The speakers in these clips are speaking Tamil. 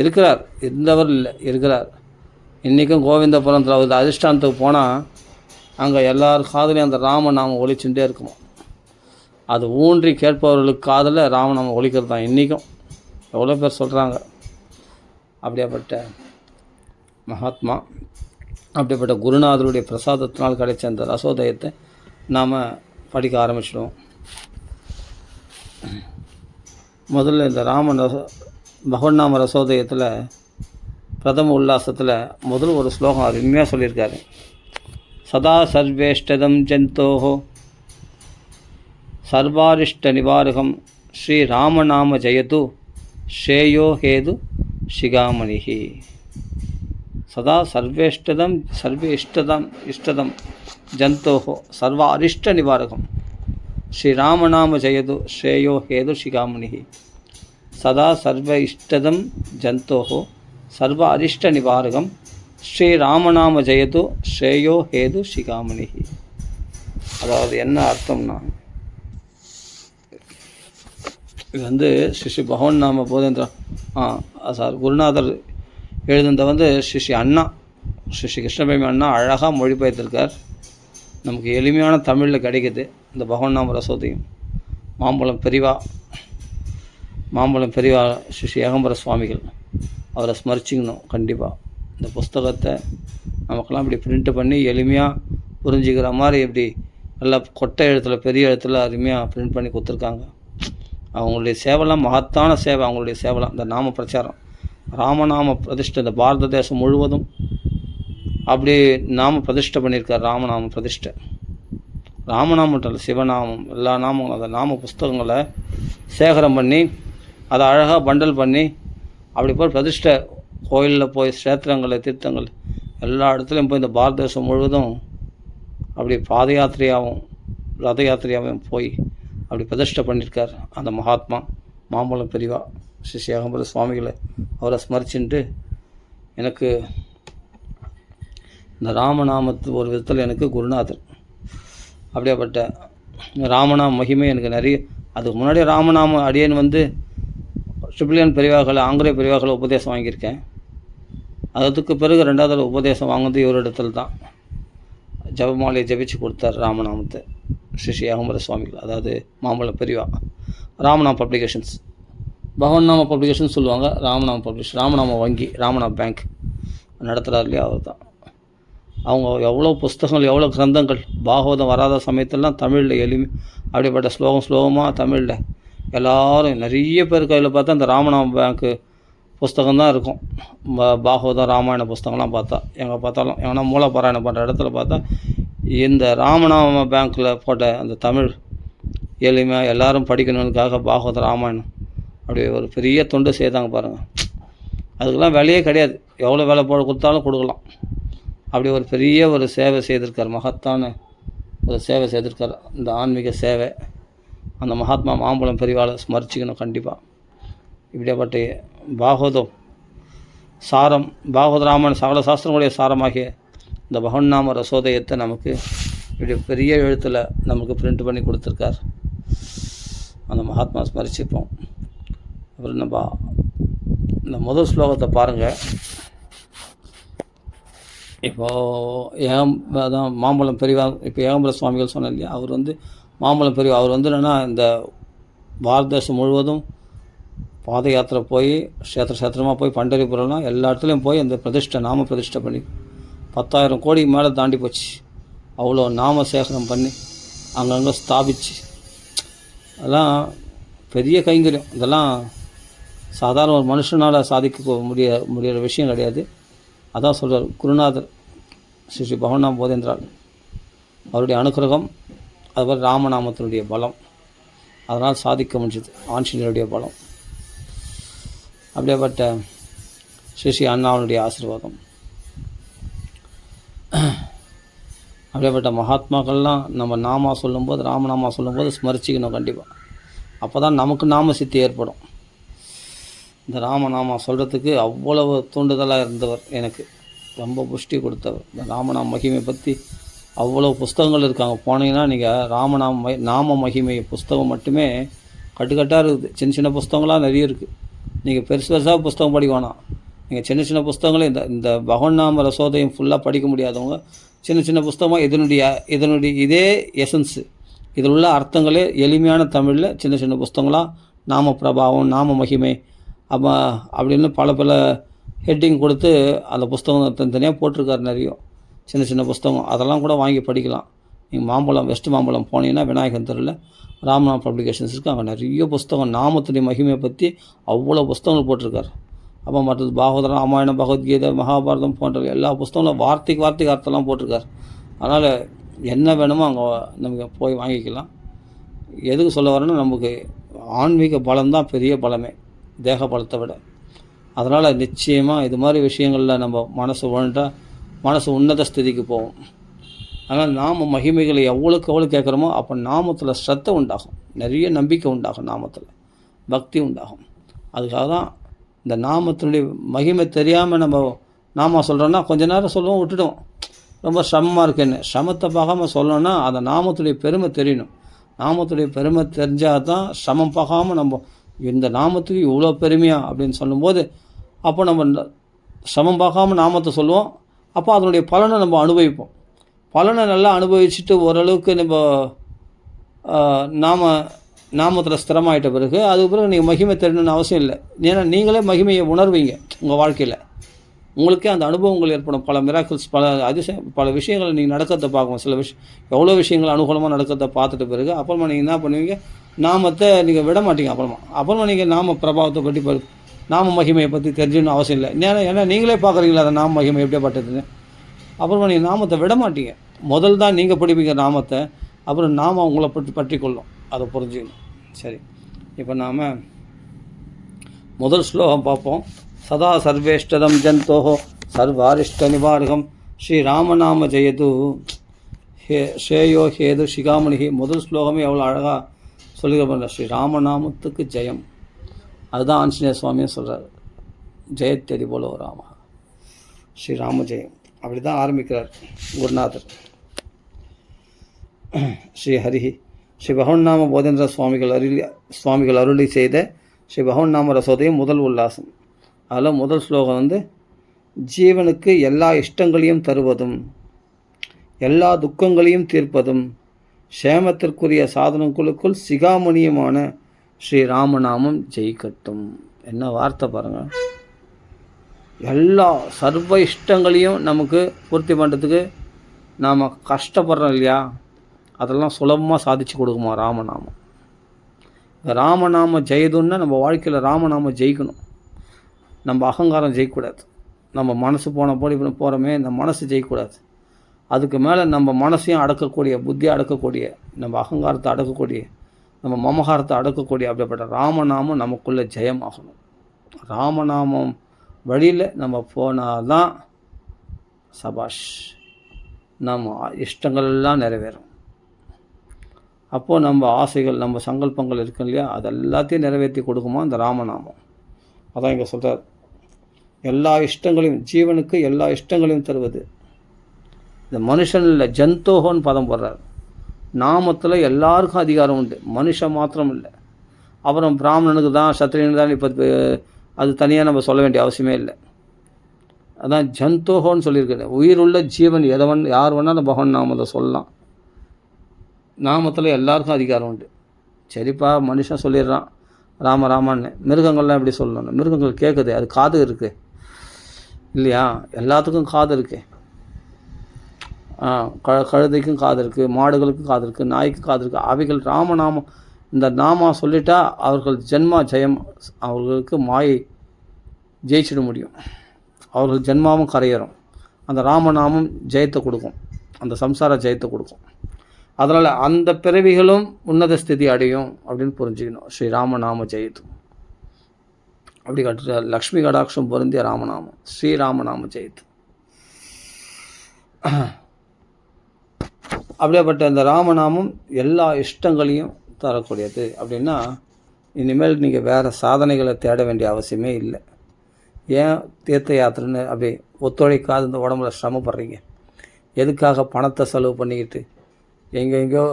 இருக்கிறார், இருந்தவர் இல்லை, இருக்கிறார். இன்றைக்கும் கோவிந்தபுரத்தில் அவர் அதிஷ்டானத்துக்கு போனால் அங்கே எல்லார் காதலையும் அந்த ராமநாமம் ஒலிச்சுட்டே இருக்குமா. அது ஊன்றி கேட்பவர்களுக்கு காதில் ராமநாமம் ஒலிக்கிறது தான் இன்றைக்கும். எவ்வளோ பேர் சொல்கிறாங்க. அப்படியாப்பட்ட மகாத்மா, அப்படிப்பட்ட குருநாதருடைய பிரசாதத்தினால் கிடைச்ச அந்த ரசோதயத்தை நாம் படிக்க ஆரம்பிச்சிடுவோம். முதல்ல இந்த பகவன்னாம ரசோதயத்தில் பிரதம உல்லாசத்தில் முதல் ஒரு ஸ்லோகம் அருமையாக சொல்லியிருக்காரு. சதா சர்வேஷ்டதம் ஜந்தோஹோ சர்வாரிஷ்ட நிவாரகம் ஸ்ரீராமநாம ஜெயது ஸ்ரேயோ ஹேது சிகாமணிஹி. சதா சர்வேஷ்டதம் இஷ்டதம் ஜந்தோஹோ சர்வ அரிஷ்ட நிவாரகம் ஸ்ரீராமநாம ஜெயது ஸ்ரேயோ ஹேது சிகாமணிஹி. சதா சர்வ இஷ்டதம் ஜந்தோஹோ சர்வ அரிஷ்ட நிவாரகம் ஸ்ரீராமநாம ஜெயது ஸ்ரேயோ ஹேது சிகாமணிஹி. அதாவது என்ன அர்த்தம்னா, இது ஸ்ரீ பகவன் நாம போதேந்திரா குருநாதர் எழுதுனதை ஸ்ரீ அண்ணா, ஸ்ரீ கிருஷ்ணபிரமி அண்ணா அழகாக மொழிபெயர்த்திருக்கார். நமக்கு எளிமையான தமிழில் கிடைக்கிது இந்த பகவன் நாம ரசோதயம். மாம்பழம் பெரியவா ஸ்ரீ ஏகாம்பர சுவாமிகள், அவரை ஸ்மரிச்சிக்கணும் கண்டிப்பாக. இந்த புஸ்தகத்தை நமக்கெல்லாம் இப்படி பிரிண்ட் பண்ணி எளிமையாக புரிஞ்சுக்கிற மாதிரி இப்படி நல்லா கொட்டை எழுத்தில் பெரிய எழுத்தில் அருமையாக பிரிண்ட் பண்ணி கொடுத்துருக்காங்க. அவங்களுடைய சேவைலாம் மகத்தான சேவை. அவங்களுடைய சேவைலாம் இந்த நாம பிரச்சாரம், ராமநாம பிரதிஷ்டை இந்த பாரத தேசம் முழுவதும் அப்படி நாம பிரதிஷ்டை பண்ணியிருக்கார். ராமநாம பிரதிஷ்டை, ராமநாமம் சிவநாமம் எல்லா நாமங்களும் அந்த நாம புஸ்தகங்களை சேகரம் பண்ணி அதை அழகாக பண்டல் பண்ணி அப்படி போய் பிரதிஷ்டை கோயிலில் போய் சேத்திரங்கள் தீர்த்தங்கள் எல்லா இடத்துலையும் போய் இந்த பாரத தேசம் முழுவதும் அப்படி பாத யாத்திரையாகவும் ரத யாத்திரையாகவும் போய் அப்படி பிரதிஷ்டை பண்ணியிருக்கார் அந்த மகாத்மா. மாம்பழம் பெரியவா ஸ்ரீ ஏகாம்பர சுவாமிகளை அவரை ஸ்மரிச்சுட்டு எனக்கு இந்த ராமநாமத்து ஒரு விதத்தில் எனக்கு குருநாதர். அப்படியாப்பட்ட ராமநாம மகிமை எனக்கு நிறைய. அதுக்கு முன்னாடி ராமநாம அடியேன் ட்ரிபிளியன் பெரியவாக்களை ஆங்கிலேய பெரியவாக்களை உபதேசம் வாங்கியிருக்கேன். அதுக்கு பிறகு ரெண்டாவது உபதேசம் வாங்கினது இவரிடத்தில் தான். ஜபமாலையை ஜபிச்சு கொடுத்தார் ராமநாமத்தை ஸ்ரீ ஏகாம்பர சுவாமிகள். அதாவது மாம்பழம் பெரியவா ராமநாம பப்ளிகேஷன்ஸ், பகவன் நாம பப்ளிகேஷன் சொல்லுவாங்க. ராமநாம பப்ளிகேஷன், ராமநாம வங்கி, ராமநாம பேங்க் நடத்துகிறார் இல்லையா, அவர் தான். அவங்க எவ்வளோ புஸ்தகங்கள், எவ்வளோ கிரந்தங்கள், பாகவதம் வராத சமயத்திலலாம் தமிழில் அப்படிப்பட்ட ஸ்லோகமாக தமிழில் எல்லோரும் நிறைய பேர் கையில் பார்த்தா இந்த ராமநாம பேங்க்கு புஸ்தகம் தான் இருக்கும். பாகவதம் ராமாயண புஸ்தகம்லாம் பார்த்தா எங்கே பார்த்தாலும் எங்கன்னா மூலபாராயணம் பண்ணுற இடத்துல பார்த்தா இந்த ராமநாம பேங்க்கில் போட்ட அந்த தமிழ் எளிமையாக எல்லோரும் படிக்கணுன்றதுக்காக பாகவத ராமாயணம் அப்படி ஒரு பெரிய தொண்டு செய்தாங்க பாருங்கள். அதுக்கெல்லாம் விலையே கிடையாது, எவ்வளோ விலை கொடுத்தாலும் கொடுக்கலாம். அப்படி ஒரு பெரிய ஒரு சேவை செய்திருக்கார், மகத்தான ஒரு சேவை செய்திருக்கார். இந்த ஆன்மீக சேவை அந்த மகாத்மா மாம்பழம் பெரியவாளை ஸ்மரிச்சிக்கணும் கண்டிப்பாக. இப்படியாப்பட்ட பாகவதம் சாரம், பாகவத ராமாயண சகல சாஸ்திரங்களுடைய சாரமாகிய இந்த பகவன்னாம ரசோதயத்தை நமக்கு இப்படி பெரிய எழுத்தில் நமக்கு பிரிண்ட் பண்ணி கொடுத்துருக்கார். அந்த மகாத்மா ஸ்மரிச்சுப்போம். அப்புறம் நம்ம இந்த முதல் ஸ்லோகத்தை பாருங்கள். இப்போது அதான் மாம்பழம் பெரியவா, இப்போ ஏகாம்பர சுவாமிகள் சொன்னேன் இல்லையா, அவர் மாம்பழம் பெரியவா. அவர் என்னென்னா இந்த பாரத தேசம் முழுவதும் பாத யாத்திரை போய் சேத்திரமாக போய் பண்டரிபுரம்லாம் எல்லா இடத்துலையும் போய் அந்த நாம பிரதிஷ்டை பண்ணி 10,000 கோடிக்கு மேலே தாண்டி போச்சு. அவ்வளோ நாம சேகரம் பண்ணி அங்கங்கே ஸ்தாபிச்சு அதெல்லாம் பெரிய கைங்கரியம். இதெல்லாம் சாதாரண ஒரு மனுஷனால் சாதிக்க முடிகிற விஷயம் கிடையாது. அதான் சொல்கிறார் குருநாதர் ஸ்ரீ பகவன்னாம போதேந்திரால், அவருடைய அனுக்கிரகம், அதுபோல் ராமநாமத்தினுடைய பலம், அதனால் சாதிக்க முடிஞ்சது ஆஞ்சநேயருடைய பலம். அப்படியேப்பட்ட ஸ்ரீ அண்ணாவுடைய ஆசீர்வாதம். அப்படியேப்பட்ட மகாத்மாக்கள்லாம் நம்ம நாமா சொல்லும்போது, ராமநாமா சொல்லும்போது ஸ்மரிச்சிக்கணும் கண்டிப்பாக. அப்போ தான் நமக்கு நாம சித்தி ஏற்படும். இந்த ராமநாமா சொல்கிறதுக்கு அவ்வளவு தூண்டுதலாக இருந்தவர், எனக்கு ரொம்ப புஷ்டி கொடுத்தவர். இந்த ராமநாம மகிமை பற்றி அவ்வளோ புஸ்தகங்கள் இருக்காங்க. போனீங்கன்னா நீங்கள் நாம மகிமை புஸ்தகம் மட்டுமே கட்டுக்கட்டாக இருக்குது. சின்ன சின்ன புஸ்தகங்களாக நிறைய இருக்குது. நீங்கள் பெருசு பெருசாக புஸ்தகம் படிக்க வேணாம். நீங்கள் சின்ன சின்ன புஸ்தகங்களே இந்த இந்த பகவன்னாம ரசோதயம் ஃபுல்லாக படிக்க முடியாதவங்க சின்ன சின்ன புஸ்தகமாக இதனுடைய இதே எசன்ஸு, இதில் உள்ள அர்த்தங்களே எளிமையான தமிழில் சின்ன சின்ன புஸ்தகங்களாக நாம பிரபாவம், நாம மகிமை அப்படின்னு பல ஹெட்டிங் கொடுத்து அந்த புஸ்தகம் தனித்தனியாக போட்டிருக்காரு. நிறைய சின்ன சின்ன புஸ்தகம் அதெல்லாம் கூட வாங்கி படிக்கலாம். நீங்கள் வெஸ்ட் மாம்பழம் போனீங்கன்னா விநாயகன் தெருவில் ராமநாம் பப்ளிகேஷன்ஸ் இருக்குது. அங்கே நிறைய புஸ்தகம் நாமத்துடைய மகிமையை பற்றி அவ்வளோ புஸ்தகங்கள் போட்டிருக்காரு. அப்போ மற்றது பாகவதம், ராமாயணம், பகவத்கீதை, மகாபாரதம் போன்ற எல்லா புஸ்தகங்களும் வார்த்தைக்கு அர்த்தம்லாம் போட்டிருக்காரு. அதனால் என்ன வேணுமோ அங்கே நமக்கு போய் வாங்கிக்கலாம். எதுக்கு சொல்ல வரேன்னா, நமக்கு ஆன்மீக பலம்தான் பெரிய பலமே தேக பலத்தை விட. அதனால் நிச்சயமாக இது மாதிரி விஷயங்களில் நம்ம மனசு உழண்டா மனசு உன்னத ஸ்திதிக்கு போகும். அதனால் நாம மகிமைகளை எவ்வளோ கேட்குறோமோ அப்போ நாமத்தில் ஸ்ரத்தை உண்டாகும், நிறைய நம்பிக்கை உண்டாகும், நாமத்தில் பக்தி உண்டாகும். அதுக்காக தான் இந்த நாமத்தினுடைய மகிமை தெரியாமல் நம்ம நாம சொல்கிறோன்னா கொஞ்ச நேரம் சொல்லுவோம், விட்டுடுவோம். ரொம்ப சிரமமாக இருக்குன்னு சிரமத்தை பார்க்காமல் சொல்லணும்னா அந்த நாமத்துடைய பெருமை தெரியணும். நாமத்துடைய பெருமை தெரிஞ்சால் தான் சிரமம் பார்க்காம நம்ம இந்த நாமத்துக்கு இவ்வளோ பெருமையா அப்படின்னு சொல்லும்போது அப்போ நம்ம சிரமம் பார்க்காம நாமத்தை சொல்லுவோம். அப்போ அதனுடைய பலனை நம்ம அனுபவிப்போம். பலனை நல்லா அனுபவிச்சுட்டு ஓரளவுக்கு நம்ம நாமத்தில் ஸ்திரமாயிட்ட பிறகு அதுக்கு பிறகு நீங்கள் மகிமை தெரியணும்னு அவசியம் இல்லை. ஏன்னா நீங்களே மகிமையை உணர்வீங்க உங்கள் வாழ்க்கையில். உங்களுக்கே அந்த அனுபவங்கள் ஏற்படும். பல மிராக்கிள்ஸ், பல விஷயங்கள் நீங்கள் நடக்கிறத பார்க்கணும். சில எவ்வளோ விஷயங்கள் அனுகூலமாக நடக்கிறத பார்த்துட்ட பிறகு அப்புறமா நீங்கள் என்ன பண்ணுவீங்க, நாமத்தை நீங்கள் விட மாட்டீங்க. அப்புறமா நீங்கள் நாம பிரபாவத்தை பற்றி நாம மகிமையை பற்றி தெரிஞ்சுன்னு அவசியம் இல்லை. ஏன்னா நீங்களே பார்க்குறீங்களா அதை நாம மகிமை எப்படியாப்பட்டதுன்னு. அப்புறமா நீங்கள் நாமத்தை விட மாட்டீங்க. முதல் தான் நீங்கள் படிப்பீங்க நாமத்தை, அப்புறம் நாம உங்களை பற்றி கொள்ளும். அதை புரிஞ்சுக்கணும். சரி, இப்போ நாம் முதல் ஸ்லோகம் பார்ப்போம். சதா சர்வேஷ்டதம் ஜந்தோஹோ சர்வாரிஷ்ட நிவாரகம் ஸ்ரீராமநாம ஜெயது ஷேயோ ஹேது ஷிகாமணிகி. முதல் ஸ்லோகமே எவ்வளோ அழகாக சொல்லிக்கிற ஸ்ரீராமநாமத்துக்கு ஜெயம். அதுதான் ஆஞ்சநேய சுவாமியும் சொல்கிறார். ஜெயத்தெரி போல ராம ஸ்ரீராம ஜெயம். அப்படி தான் ஆரம்பிக்கிறார் குருநாதர். ஸ்ரீ ஹரிஹி ஸ்ரீ பகவன்னாம போதேந்திர சுவாமிகள் அருளி செய்த ஸ்ரீ பகவன்னாம ரசோதயம் முதல் உல்லாசம். அதில் முதல் ஸ்லோகம் ஜீவனுக்கு எல்லா இஷ்டங்களையும் தருவதும் எல்லா துக்கங்களையும் தீர்ப்பதும் சேமத்திற்குரிய சாதனங்களுக்குள் சிகாமணியமான ஸ்ரீராமநாமம் ஜெயிக்கட்டும். என்ன வார்த்தை பாருங்கள். எல்லா சர்வ இஷ்டங்களையும் நமக்கு பூர்த்தி பண்ணுறதுக்கு நாம் கஷ்டப்படுறோம் இல்லையா, அதெல்லாம் சுலபமாக சாதிச்சு கொடுக்குமா ராமநாமம். ராமநாம ஜெயதுன்னா நம்ம வாழ்க்கையில் ராமநாமம் ஜெயிக்கணும். நம்ம அகங்காரம் ஜெயிக்கக்கூடாது. நம்ம மனசு போனபோது இப்படி போகிறோமே, இந்த மனசு ஜெயிக்கக்கூடாது. அதுக்கு மேலே நம்ம மனசையும் அடக்கக்கூடிய, புத்தியை அடக்கக்கூடிய, நம்ம அகங்காரத்தை அடக்கக்கூடிய, நம்ம மமகாரத்தை அடக்கக்கூடிய அப்படிப்பட்ட ராமநாமம் நமக்குள்ளே ஜெயமாகணும். ராமநாமம் வழியில் நம்ம போனால் தான் சபாஷ் நம்ம இஷ்டங்கள் எல்லாம் நிறைவேறும். அப்போது நம்ம ஆசைகள், நம்ம சங்கல்பங்கள் இருக்கு இல்லையா, அது எல்லாத்தையும் நிறைவேற்றி கொடுக்குமா இந்த ராமநாமம். அதான் இங்கே சொல்கிறார், எல்லா இஷ்டங்களையும், ஜீவனுக்கு எல்லா இஷ்டங்களையும் தருவது. இந்த மனுஷன் இல்லை, ஜந்தோகோன்னு பதம் போடுறார். நாமத்தில் எல்லாருக்கும் அதிகாரம் உண்டு, மனுஷன் மாத்திரம் இல்லை. அப்புறம் பிராமணனுக்கு தான், சத்திரியனுக்கு தான், இப்போ அது தனியாக நம்ம சொல்ல வேண்டிய அவசியமே இல்லை. அதான் ஜந்தோகோன்னு சொல்லியிருக்காரு. உயிருள்ள ஜீவன் யார் வேணாலும் பகவான் நாமத்தை சொல்லலாம். நாமத்தில் எல்லாருக்கும் அதிகாரம் உண்டு. சரிப்பா, மனுஷன் சொல்லிடுறான் ராமான்னு. மிருகங்கள்லாம் எப்படி சொல்லணும்? மிருகங்கள் கேட்குது, அது காது இருக்குது இல்லையா, எல்லாத்துக்கும் காது இருக்குது. கழுதைக்கும் காது இருக்குது, மாடுகளுக்கும் காது இருக்குது, நாய்க்கும் காது இருக்குது. அவைகள் ராமநாமம், இந்த நாமா சொல்லிட்டா அவர்கள் ஜென்மா ஜெயம், அவர்களுக்கு மாயை ஜெயிச்சிட முடியும். அவர்கள் ஜென்மாவும் கரையேறும். அந்த ராமநாமம் ஜெயத்தை கொடுக்கும், அந்த சம்சார ஜெயத்தை கொடுக்கும். அதனால் அந்த பிறவிகளும் உன்னத ஸ்திதி அடையும் அப்படின்னு புரிஞ்சுக்கணும். ஸ்ரீராமநாம ஜெயித்து அப்படி கட்டு லக்ஷ்மி கடாட்சம் பொருந்திய ராமநாமம் ஸ்ரீராமநாம ஜெயித்து. அப்படியேப்பட்ட இந்த ராமநாமம் எல்லா இஷ்டங்களையும் தரக்கூடியது. அப்படின்னா இனிமேல் நீங்கள் வேறு சாதனைகளை தேட வேண்டிய அவசியமே இல்லை. ஏன் தீர்த்த யாத்திரைன்னு அப்படி ஒத்துழைக்காத இந்த உடம்புல சிரமப்படுறீங்க? எதுக்காக பணத்தை செலவு பண்ணிக்கிட்டு எங்கெங்கோ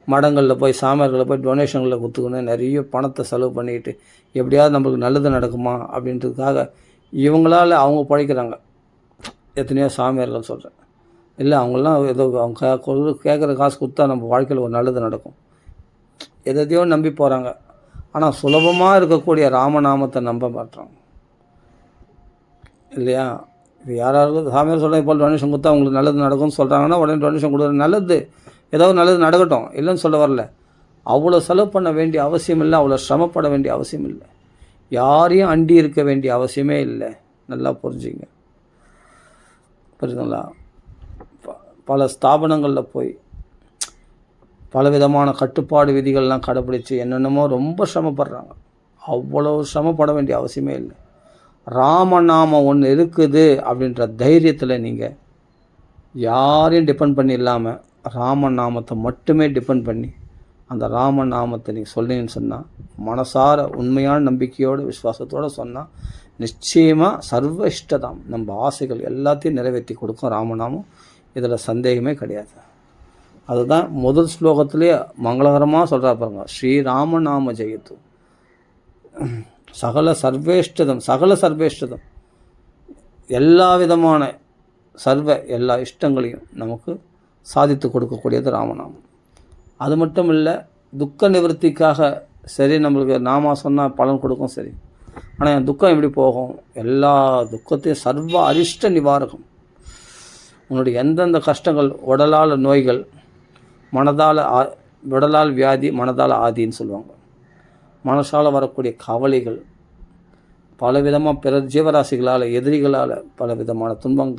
மடங்களில் போய் சாமியார்களில் போய் டொனேஷன்களில் கொடுத்துக்கணும், நிறைய பணத்தை செலவு பண்ணிக்கிட்டு எப்படியாவது நம்மளுக்கு நல்லது நடக்குமா அப்படின்றதுக்காக இவங்களால் அவங்க பிழைக்கிறாங்க. எத்தனையோ சாமியார்கள் சொல்கிறேன். இல்லை அவங்களாம் ஏதோ அவங்க கேட்குற காசு கொடுத்தா நம்ம வாழ்க்கையில் ஒரு நல்லது நடக்கும், எதையோ நம்பி போகிறாங்க. ஆனால் சுலபமாக இருக்கக்கூடிய ராமநாமத்தை நம்ப மாட்டாங்க இல்லையா? இப்போ யாராவது சாமியார் சொல்ல இப்போ டொனேஷன் கொடுத்தா அவங்களுக்கு நல்லது நடக்கும்னு சொல்கிறாங்கன்னா உடனே டொனேஷன் கொடுக்குற நல்லது, ஏதாவது நல்லது நடக்கட்டும், இல்லைன்னு சொல்ல வரல. அவ்வளோ செலவு பண்ண வேண்டிய அவசியம் இல்லை, அவ்வளோ சிரமப்பட வேண்டிய அவசியம் இல்லை, யாரையும் அண்டி இருக்க வேண்டிய அவசியமே இல்லை. நல்லா புரிஞ்சுங்க, புரியுதுங்களா? பல ஸ்தாபனங்களில் போய் பலவிதமான கட்டுப்பாடு விதிகள்லாம் கடைப்பிடிச்சு என்னென்னமோ ரொம்ப சிரமப்படுறாங்க. அவ்வளோ சிரமப்பட வேண்டிய அவசியமே இல்லை. ராமநாமம் ஒன்று இருக்குது அப்படின்ற தைரியத்தில் நீங்கள் யாரையும் டிபெண்ட் பண்ணி இல்லாமல் ராமநாமத்தை மட்டுமே டிபெண்ட் பண்ணி அந்த ராமநாமத்தை நீங்கள் சொன்னீங்கன்னு சொன்னால், மனசார உண்மையான நம்பிக்கையோடு விசுவாசத்தோடு சொன்னால் நிச்சயமாக சர்வ இஷ்டதாம், நம்ம ஆசைகள் எல்லாத்தையும் நிறைவேற்றி கொடுக்கும் ராமநாமம். இதில் சந்தேகமே கிடையாது. அதுதான் முதல் ஸ்லோகத்திலே மங்களகரமாக சொல்கிறா பாருங்க, ஸ்ரீராமநாம ஜெயத்து சகல சர்வேஷ்டதம். சகல சர்வேஷ்டதம் எல்லா விதமான எல்லா இஷ்டங்களையும் நமக்கு சாதித்து கொடுக்கக்கூடியது ராமநாமம். அது மட்டும் இல்லை, துக்க நிவர்த்திக்காக சரி நம்மளுக்கு நாம சொன்னால் பலன் கொடுக்கும் சரி. ஆனால் என் துக்கம் எப்படி போகும்? எல்லா துக்கத்தையும் சர்வ அரிஷ்ட நிவாரகம். உன்னுடைய எந்தெந்த கஷ்டங்கள், உடலால் நோய்கள், மனதால் உடலால் வியாதி, மனதால் ஆதின்னு சொல்லுவாங்க. மனசால் வரக்கூடிய கவலைகள், பலவிதமாக பிற ஜீவராசிகளால், எதிரிகளால் பலவிதமான துன்பம்,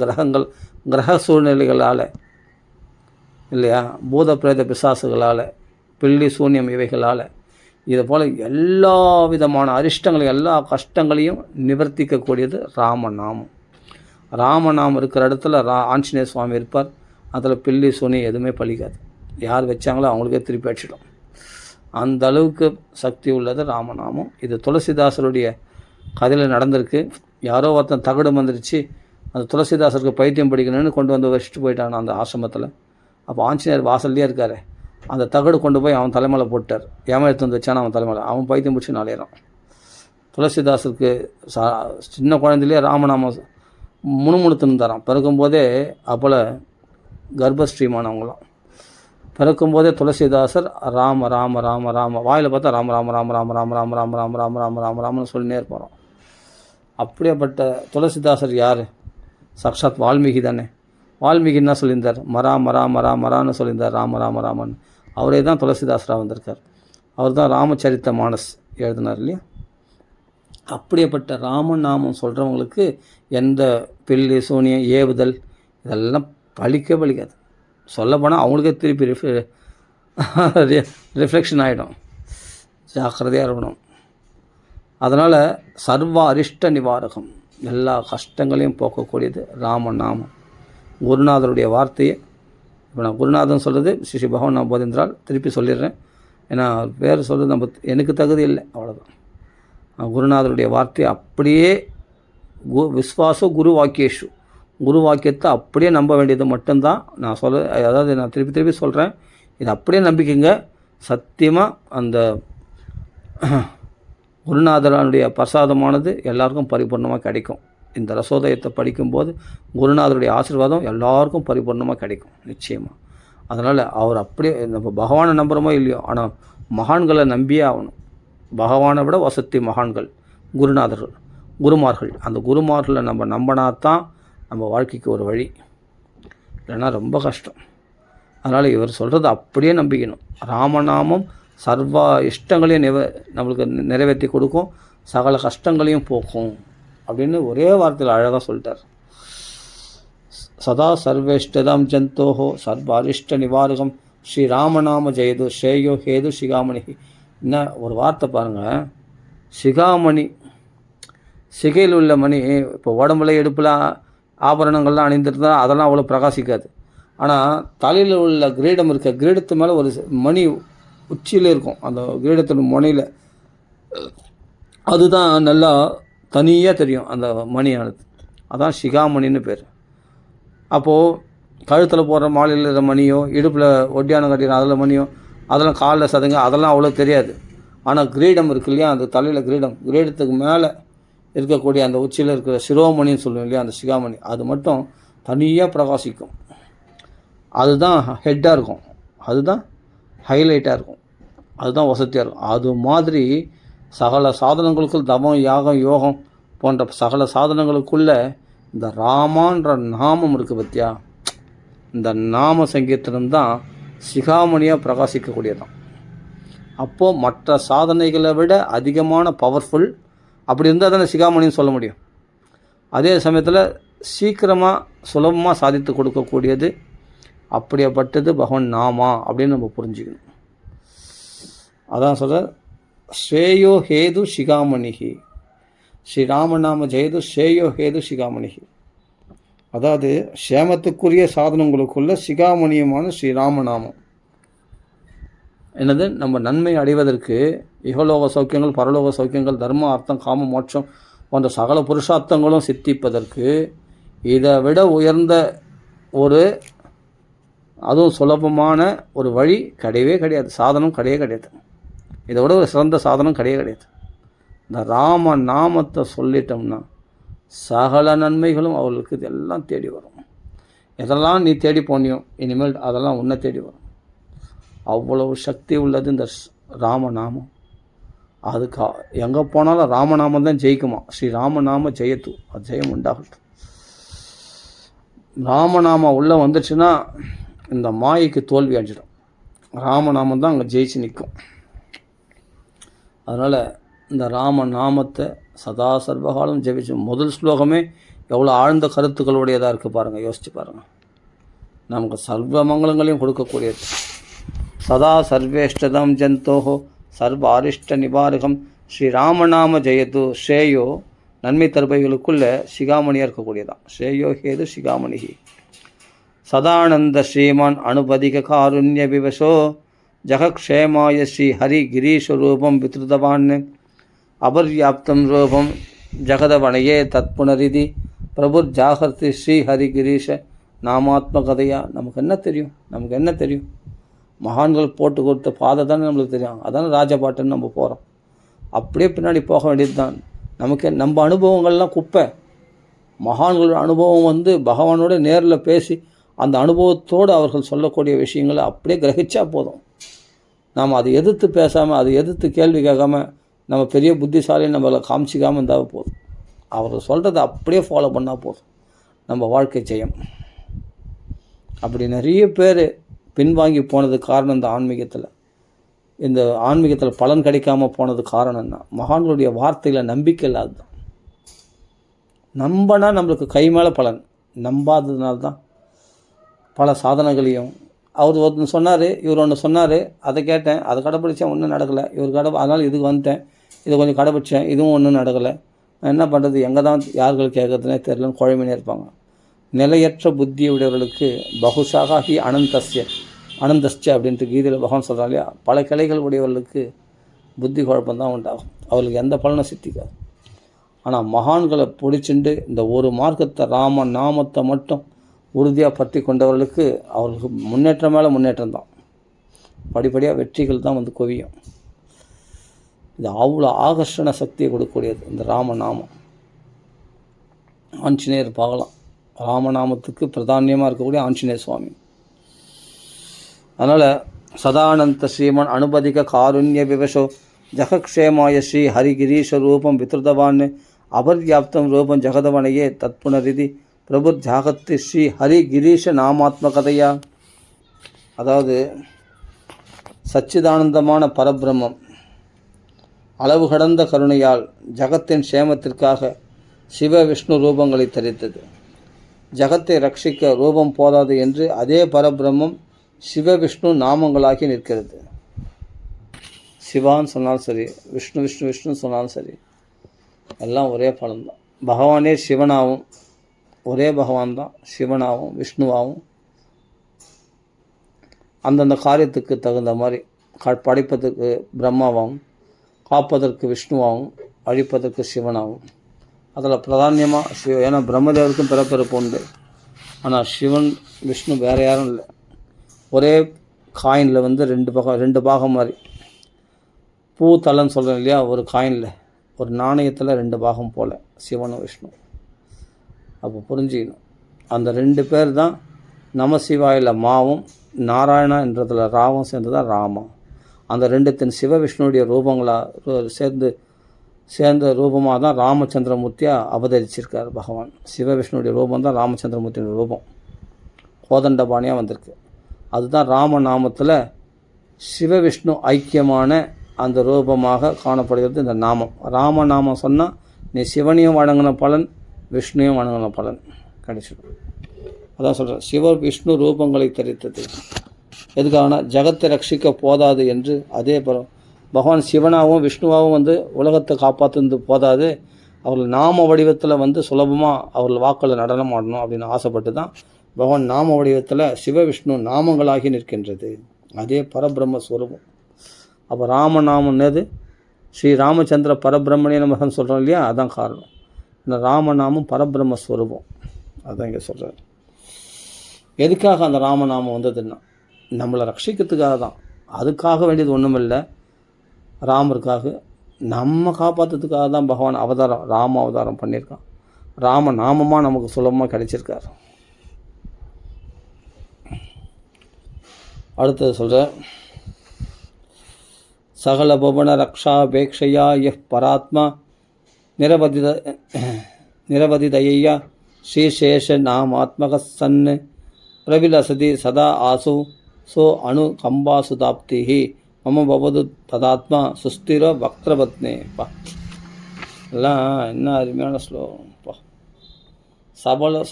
கிரக சூழ்நிலைகளால் இல்லையா, பூத பிரேத பிசாசுகளால், பில்லி சூன்யம் இவைகளால், இதை போல் எல்லா விதமான அரிஷ்டங்களையும் எல்லா கஷ்டங்களையும் நிவர்த்திக்கக்கூடியது ராமநாமம். ராமநாமம் இருக்கிற இடத்துல ஆஞ்சநேய சுவாமி இருப்பார். அதில் பில்லி சூன்யம் எதுவுமே பலிக்காது. யார் வச்சாங்களோ அவங்களுக்கே திருப்பி அடிச்சிடும். அந்த அளவுக்கு சக்தி உள்ளது ராமநாமம். இது துளசிதாசருடைய கதையில் நடந்திருக்கு. யாரோ ஒருத்தன் தகடு வந்துருச்சு, அந்த துளசிதாசருக்கு பைத்தியம் படிக்கணும்னு கொண்டு வந்து வச்சுட்டு போயிட்டான் அந்த ஆசிரமத்தில். அப்போ ஆஞ்சநேயர் வாசல்லையே இருக்கார். அந்த தகடு கொண்டு போய் அவன் தலைமையில் போட்டார். ஏமா எடுத்து வந்து வச்சான் அவன் தலைமையில். அவன் பைத்தியம் பிடிச்சி நாளையிறான். துளசிதாசருக்கு சின்ன குழந்தையிலே ராமநாமம் முணுமுணுத்துன்னு தரான். பிறக்கும்போதே அப்போல கர்ப்பஸ்ரீமானவங்களாம். பிறக்கும்போதே துளசிதாசர் ராம ராம ராம ராம, வாயில் பார்த்தா ராம ராம ராம ராம ராம ராம ராம ராம ராம ராம ராம ராமன்னு சொல்லினே இருப்போம். அப்படியேப்பட்ட துளசிதாசர் யார்? சாக்ஷாத் வால்மீகி தானே. வால்மீகி என்ன சொல்லியிருந்தார்? மரா மரா மரா மரான்னு சொல்லியிருந்தார், ராம ராம ராமன். அவரே தான் துளசிதாசராக வந்திருக்கார். அவர் தான் ராமச்சரித்த மானஸ் எழுதினார் இல்லையா? அப்படியேப்பட்ட ராமநாமம் சொல்கிறவங்களுக்கு எந்த பில்லி சூனியம் ஏவுதல் இதெல்லாம் பலிக்காது. சொல்லப்போனால் அவங்களுக்கே திருப்பி ரிஃப்ளெக்ஷன் ஆகிடும். ஜாக்கிரதையாக இருக்கணும். அதனால் சர்வ அரிஷ்ட நிவாரகம், எல்லா கஷ்டங்களையும் போக்கக்கூடியது ராமநாமம். குருநாதருடைய வார்த்தையை இப்போ நான் குருநாதன் சொல்கிறது ஸ்ரீ பகவான் நான் போதின்றால் திருப்பி சொல்லிடுறேன். ஏன்னா வேறு சொல்கிறது நம்ம எனக்கு தகுதி இல்லை, அவ்வளோதான். குருநாதருடைய வார்த்தையை அப்படியே விஸ்வாசோ குரு வாக்கியேஷு, குரு வாக்கியத்தை அப்படியே நம்ப வேண்டியது மட்டும்தான் நான் அதாவது நான் திருப்பி சொல்கிறேன், இது அப்படியே நம்பிக்கைங்க. சத்தியமாக அந்த குருநாதருடைய பிரசாதமானது எல்லாருக்கும் பரிபூர்ணமாக கிடைக்கும். இந்த ரசோதயத்தை படிக்கும்போது குருநாதருடைய ஆசீர்வாதம் எல்லாருக்கும் பரிபூர்ணமாக கிடைக்கும் நிச்சயமாக. அதனால் அவர் அப்படியே நம்ம பகவானை நம்புகிறோமோ இல்லையோ, ஆனால் மகான்களை நம்பியே ஆகணும். பகவானை விட வசதி மகான்கள் குருநாதர்கள், குருமார்கள். அந்த குருமார்களை நம்ம நம்பினாத்தான் நம்ம வாழ்க்கைக்கு ஒரு வழி, இல்லைன்னா ரொம்ப கஷ்டம். அதனால் இவர் சொல்கிறது அப்படியே நம்பிக்கணும். ராமநாமம் சர்வ இஷ்டங்களையும் நம்மளுக்கு நிறைவேற்றி கொடுக்கும், சகல கஷ்டங்களையும் போக்கும் அப்படின்னு ஒரே வார்த்தையில் அழகாக சொல்லிட்டார். சதா சர்வேஷ்டதாம் ஜந்தோஹோ சர்வ அரிஷ்ட நிவாரகம் ஸ்ரீராமநாம ஜெயது ஸ்ரேயோ ஹேது சிகாமணி. என்ன ஒரு வார்த்தை பாருங்கள், சிகாமணி. சிகையில் உள்ள மணி இப்போ உடம்புல இடுப்பில் ஆபரணங்கள்லாம் அணிந்திருந்தால் அதெல்லாம் அவ்வளோ பிரகாசிக்காது. ஆனால் தலையில் உள்ள கிரீடம் இருக்க, கிரீடத்து மேலே ஒரு மணி உச்சியில் இருக்கும், அந்த கிரீடத்தின் முனையில், அதுதான் நல்லா தனியாக தெரியும் அந்த மணியானது. அதான் சிகாமணின்னு பேர். அப்போது கழுத்தில் போடுற மாலையில் இருக்கிற மணியோ, இடுப்பில் ஒட்டியானம் கட்டின அதில் மணியோ, அதெல்லாம் காலில் சதங்க அதெல்லாம் அவ்வளோ தெரியாது. ஆனால் கிரீடம் இருக்கு இல்லையா, அந்த தலையில் கிரீடத்துக்கு மேலே இருக்கக்கூடிய அந்த உச்சியில் இருக்கிற சிரோமணின்னு சொல்லுவோம் இல்லையா, அந்த சிகாமணி, அது மட்டும் தனியாக பிரகாசிக்கும். அதுதான் ஹெட்டாக இருக்கும், அதுதான் ஹைலைட்டாக இருக்கும், அதுதான் வசதியாக இருக்கும். அது மாதிரி சகல சாதனங்களுக்குள் தமம், யாகம், யோகம் போன்ற சகல சாதனங்களுக்குள்ளே இந்த ராமான்ற நாமம் இருக்குது பற்றியா, இந்த நாம சங்கீர்த்தனம் தான் சிகாமணியாக பிரகாசிக்கக்கூடியதான். அப்போது மற்ற சாதனைகளை விட அதிகமான பவர்ஃபுல், அப்படி இருந்தால் தானே சிகாமணின்னு சொல்ல முடியும். அதே சமயத்தில் சீக்கிரமாக சுலபமாக சாதித்து கொடுக்கக்கூடியது, அப்படியேப்பட்டது பகவான் நாமா அப்படின்னு நம்ம புரிஞ்சுக்கணும். அதான் சொல்கிற ஸ்ரேயோ ஹேது சிகாமணிஹி, ஸ்ரீராமநாம ஜெயது ஸ்ரேயோ ஹேது சிகாமணிஹி. அதாவது சேமத்துக்குரிய சாதனங்களுக்குள்ள சிகாமணியமான ஸ்ரீராமநாமம் என்னது, நம்ம நன்மை அடைவதற்கு இகலோக சௌக்கியங்கள், பரலோக சௌக்கியங்கள், தர்ம, அர்த்தம், காம, மோட்சம் போன்ற சகல புருஷார்த்தங்களும் சித்திப்பதற்கு இதை விட உயர்ந்த ஒரு, அதுவும் சுலபமான ஒரு வழி கிடையவே கிடையாது, சாதனம் கிடையவே கிடையாது. இதை விட ஒரு சிறந்த சாதனம் கிடையவே கிடையாது. இந்த ராம நாமத்தை சொல்லிட்டோம்னா சகல நன்மைகளும் அவர்களுக்கு இதெல்லாம் தேடி வரும். எதெல்லாம் நீ தேடி போனியோ இனிமேல் அதெல்லாம் உன்னை தேடி வரும். அவ்வளவு சக்தி உள்ளது இந்த ராமநாமம். அதுக்கு எங்கே போனாலும் ராமநாமம் தான் ஜெயிக்குமா. ஸ்ரீ ராமநாம ஜெயத்து, அது ஜெயம் உண்டாகட்டும். ராமநாமம் உள்ளே வந்துச்சுன்னா இந்த மாயைக்கு தோல்வி அடைஞ்சிடும். ராமநாமம் தான் அங்கே ஜெயிச்சு நிற்கும். அதனால் இந்த ராமநாமத்தை சதா சர்வகாலம் ஜெபிச்சு, முதல் ஸ்லோகமே எவ்வளோ ஆழ்ந்த கருத்துக்களுடையதாக இருக்குது பாருங்கள், யோசிச்சு பாருங்கள். நமக்கு சர்வ மங்களங்களையும் கொடுக்கக்கூடியது. சதா சர்வேஷ்டதம் ஜந்தோஹோ சர்வ அரிஷ்ட நிவாரகம் ஸ்ரீராமநாம ஜெயது ஸ்ரேயோ, நன்மை தருபைகளுக்குள்ள சிகாமணியாக இருக்கக்கூடியதான். ஸ்ரேயோ ஹேது சிகாமணிஹி. சதானந்த ஸ்ரீமான் அனுபதிக காருண்ய விவசோ ஜகக்ஷேமாய ஸ்ரீ ஹரி கிரீஸ்வரூபம் வித்ருதவான் அபர்யாப்தம் ரூபம் ஜகதவனையே தத்புனரிதி பிரபுர் ஜாகர்த்தி ஸ்ரீ ஹரி கிரீஷ நாமாத்மகதையா. நமக்கு என்ன தெரியும்? மகான்கள் போட்டு கொடுத்த பாதை தானே நம்மளுக்கு தெரியும். அதானே ராஜபாட்டுன்னு நம்ம போகிறோம். அப்படியே பின்னாடி போக வேண்டியது தான். நம்ம அனுபவங்கள்லாம் குப்பை. மகான்களோட அனுபவம் பகவானோட நேரில் பேசி அந்த அனுபவத்தோடு அவர்கள் சொல்லக்கூடிய விஷயங்களை அப்படியே கிரகிச்சா போதும். நாம் அதை எதிர்த்து பேசாமல், அதை எதிர்த்து கேள்வி கேட்காமல், நம்ம பெரிய புத்திசாலி நம்மளை காமிச்சிக்காமல் இருந்தால் போதும். அவர் சொல்கிறத அப்படியே ஃபாலோ பண்ணால் போதும், நம்ம வாழ்க்கை ஜெயம். அப்படி நிறைய பேர் பின்வாங்கி போனது காரணம் இந்த ஆன்மீகத்தில் பலன் கிடைக்காமல் போனது காரணம் என்ன? மகான்களுடைய வார்த்தையில் நம்பிக்கை இல்லாதது. நம்பினா நம்மளுக்கு கை மேலே பலன், நம்பாததுனால்தான் பல சாதனைகளையும். அவர் ஒன்று சொன்னார், இவர் ஒன்று சொன்னார், அதை கேட்டேன், அதை கடைப்பிடிச்சேன், ஒன்றும் நடக்கலை. அதனால் இதுக்கு வந்துட்டேன், இதை கொஞ்சம் கடைப்பிடிச்சேன், இதுவும் ஒன்றும் நடக்கலை. நான் என்ன பண்ணுறது, எங்கே தான் யார்கள் கேட்குறதுனே தெரியலன்னு குழம்பினே இருப்பாங்க. நிலையற்ற புத்தியை உடையவர்களுக்கு பகுசாகி அனந்தஸ்ய அப்படின்ட்டு கீதையில் பகவான் சொல்கிறான் இல்லையா, பல கிளைகள் உடையவர்களுக்கு புத்தி குழப்பம்தான் உண்டாகும், அவர்களுக்கு எந்த பலனும் சித்திக்காது. ஆனால் மகான்களை பிடிச்சிண்டு இந்த ஒரு மார்க்கத்தை ராம நாமத்தை மட்டும் உறுதியாக பற்றி கொண்டவர்களுக்கு அவர்களுக்கு முன்னேற்றம் மேலே முன்னேற்றம் தான். படிப்படியாக வெற்றிகள் தான் குவியும். இது அவ்வளோ ஆகர்ஷண சக்தியை கொடுக்கக்கூடியது இந்த ராமநாமம். ஆஞ்சநேயர் பார்க்கலாம், ராமநாமத்துக்கு பிரதானியமாக இருக்கக்கூடிய ஆஞ்சநேயர் சுவாமி. அதனால் சதானந்த ஸ்ரீமன் அனுபதிக காருண்ய விவசோ ஜகக்ஷேமாய ஸ்ரீ ஹரிகிரீஷ ரூபம் வித்ருதவான் அபர்யாப்தம் ரூபம் ஜகதவனையே தத்புனரிதி பிரபுர் ஜாகத்தி ஸ்ரீ ஹரி கிரீஷ நாமாத்மகதையா. அதாவது சச்சிதானந்தமான பரபிரம்மம் அளவு கடந்த கருணையால் ஜகத்தின் சேமத்திற்காக சிவ விஷ்ணு ரூபங்களை தரித்தது. ஜகத்தை ரட்சிக்க ரூபம் போதாது என்று அதே பரபிரம்மம் சிவ விஷ்ணு நாமங்களாகி நிற்கிறது. சிவான்னு சொன்னாலும் சரி, விஷ்ணு விஷ்ணு விஷ்ணு சொன்னாலும் சரி, எல்லாம் ஒரே பலன்தான். பகவானே சிவனாகவும், ஒரே பகவான் தான் சிவனாகவும் விஷ்ணுவாகவும் அந்தந்த காரியத்துக்கு தகுந்த மாதிரி படைப்பதற்கு பிரம்மாவாகவும், காப்பதற்கு விஷ்ணுவாகவும், அழிப்பதற்கு சிவனாகவும். அதில் பிரதானியமாக ஏன்னா பிரம்மதேவருக்கும் பிறப்பிறப்பு உண்டு. ஆனால் சிவன் விஷ்ணு வேறு யாரும் இல்லை, ஒரே காயினில் வந்து ரெண்டு பாகம் மாதிரி பூத்தலைன்னு சொல்கிறேன் இல்லையா, ஒரு காயினில் ஒரு நாணயத்தில் 2 பாகம் போல் சிவனும் விஷ்ணு. அப்போ புரிஞ்சுக்கணும், அந்த 2 பேர் தான் நமசிவாயில் மாவும் நாராயணா என்றதில் ராவும் சேர்ந்து தான் ராமம். அந்த 2 சிவ விஷ்ணுடைய ரூபங்களாக சேர்ந்த ரூபமாக தான் ராமச்சந்திரமூர்த்தியாக அவதரிச்சிருக்கார் பகவான். சிவ விஷ்ணுடைய ரூபம் தான் ராமச்சந்திரமூர்த்தியோட ரூபம், கோதண்டபாணியாக வந்திருக்கு. அதுதான் ராமநாமத்தில் சிவவிஷ்ணு ஐக்கியமான அந்த ரூபமாக காணப்படுகிறது இந்த நாமம். ராமநாமம் சொன்னால் நீ சிவனையும் வணங்கின பலன், விஷ்ணுவையும் வணங்கின பலன் கிடைச்சிடும். அதான் சொல்கிறேன், சிவ விஷ்ணு ரூபங்களை தரித்தது எதுக்காகனா ஜகத்தை ரட்சிக்க போதாது என்று. அதே பகவான் சிவனாகவும் விஷ்ணுவாகவும் வந்து உலகத்தை காப்பாற்றுந்து போதாது, அவர்கள் நாம வடிவத்தில் வந்து சுலபமாக அவர்கள் வாக்களில் நடனம் ஆடணும் அப்படின்னு ஆசைப்பட்டு தான் பகவான் நாம வடிவத்தில் சிவ விஷ்ணு நாமங்களாகி நிற்கின்றது. அதே பரபிரம்ம ஸ்வரூபம். அப்போ ராமநாமன்னது ஸ்ரீ ராமச்சந்திர பரபிரம்மனே நமகன்னு சொல்கிறோம் இல்லையா, அதான் காரணம். இந்த ராமநாமம் பரபிரம்ம ஸ்வரூபம். அதான் இங்கே சொல்கிறார். எதுக்காக அந்த ராமநாமம் வந்ததுன்னா நம்மளை ரட்சிக்கிறதுக்காக தான். அதுக்காக வேண்டியது ஒன்றும் இல்லை, ராமருக்காக நம்ம காப்பாற்றுறதுக்காக தான் பகவான் அவதாரம், ராம அவதாரம் பண்ணியிருக்கான். ராம நாமமாக நமக்கு சுலபமாக கிடைச்சிருக்கார். அடுத்தது சொல்கிற, சகல புவன ரக்ஷாபேக்ஷையா எஃப் பராத்மா நிரவதிதயா ஸ்ரீசேஷ நாமாத்மக சன்னு பிரவிலசதி சதா ஆசு சோ அணு கம்பாசுதாப்தி மம பவது ததாத்மா சுஸ்திர வக்திரபத்னேப்பா. எல்லாம் என்ன அருமையான ஸ்லோகம்ப்பா.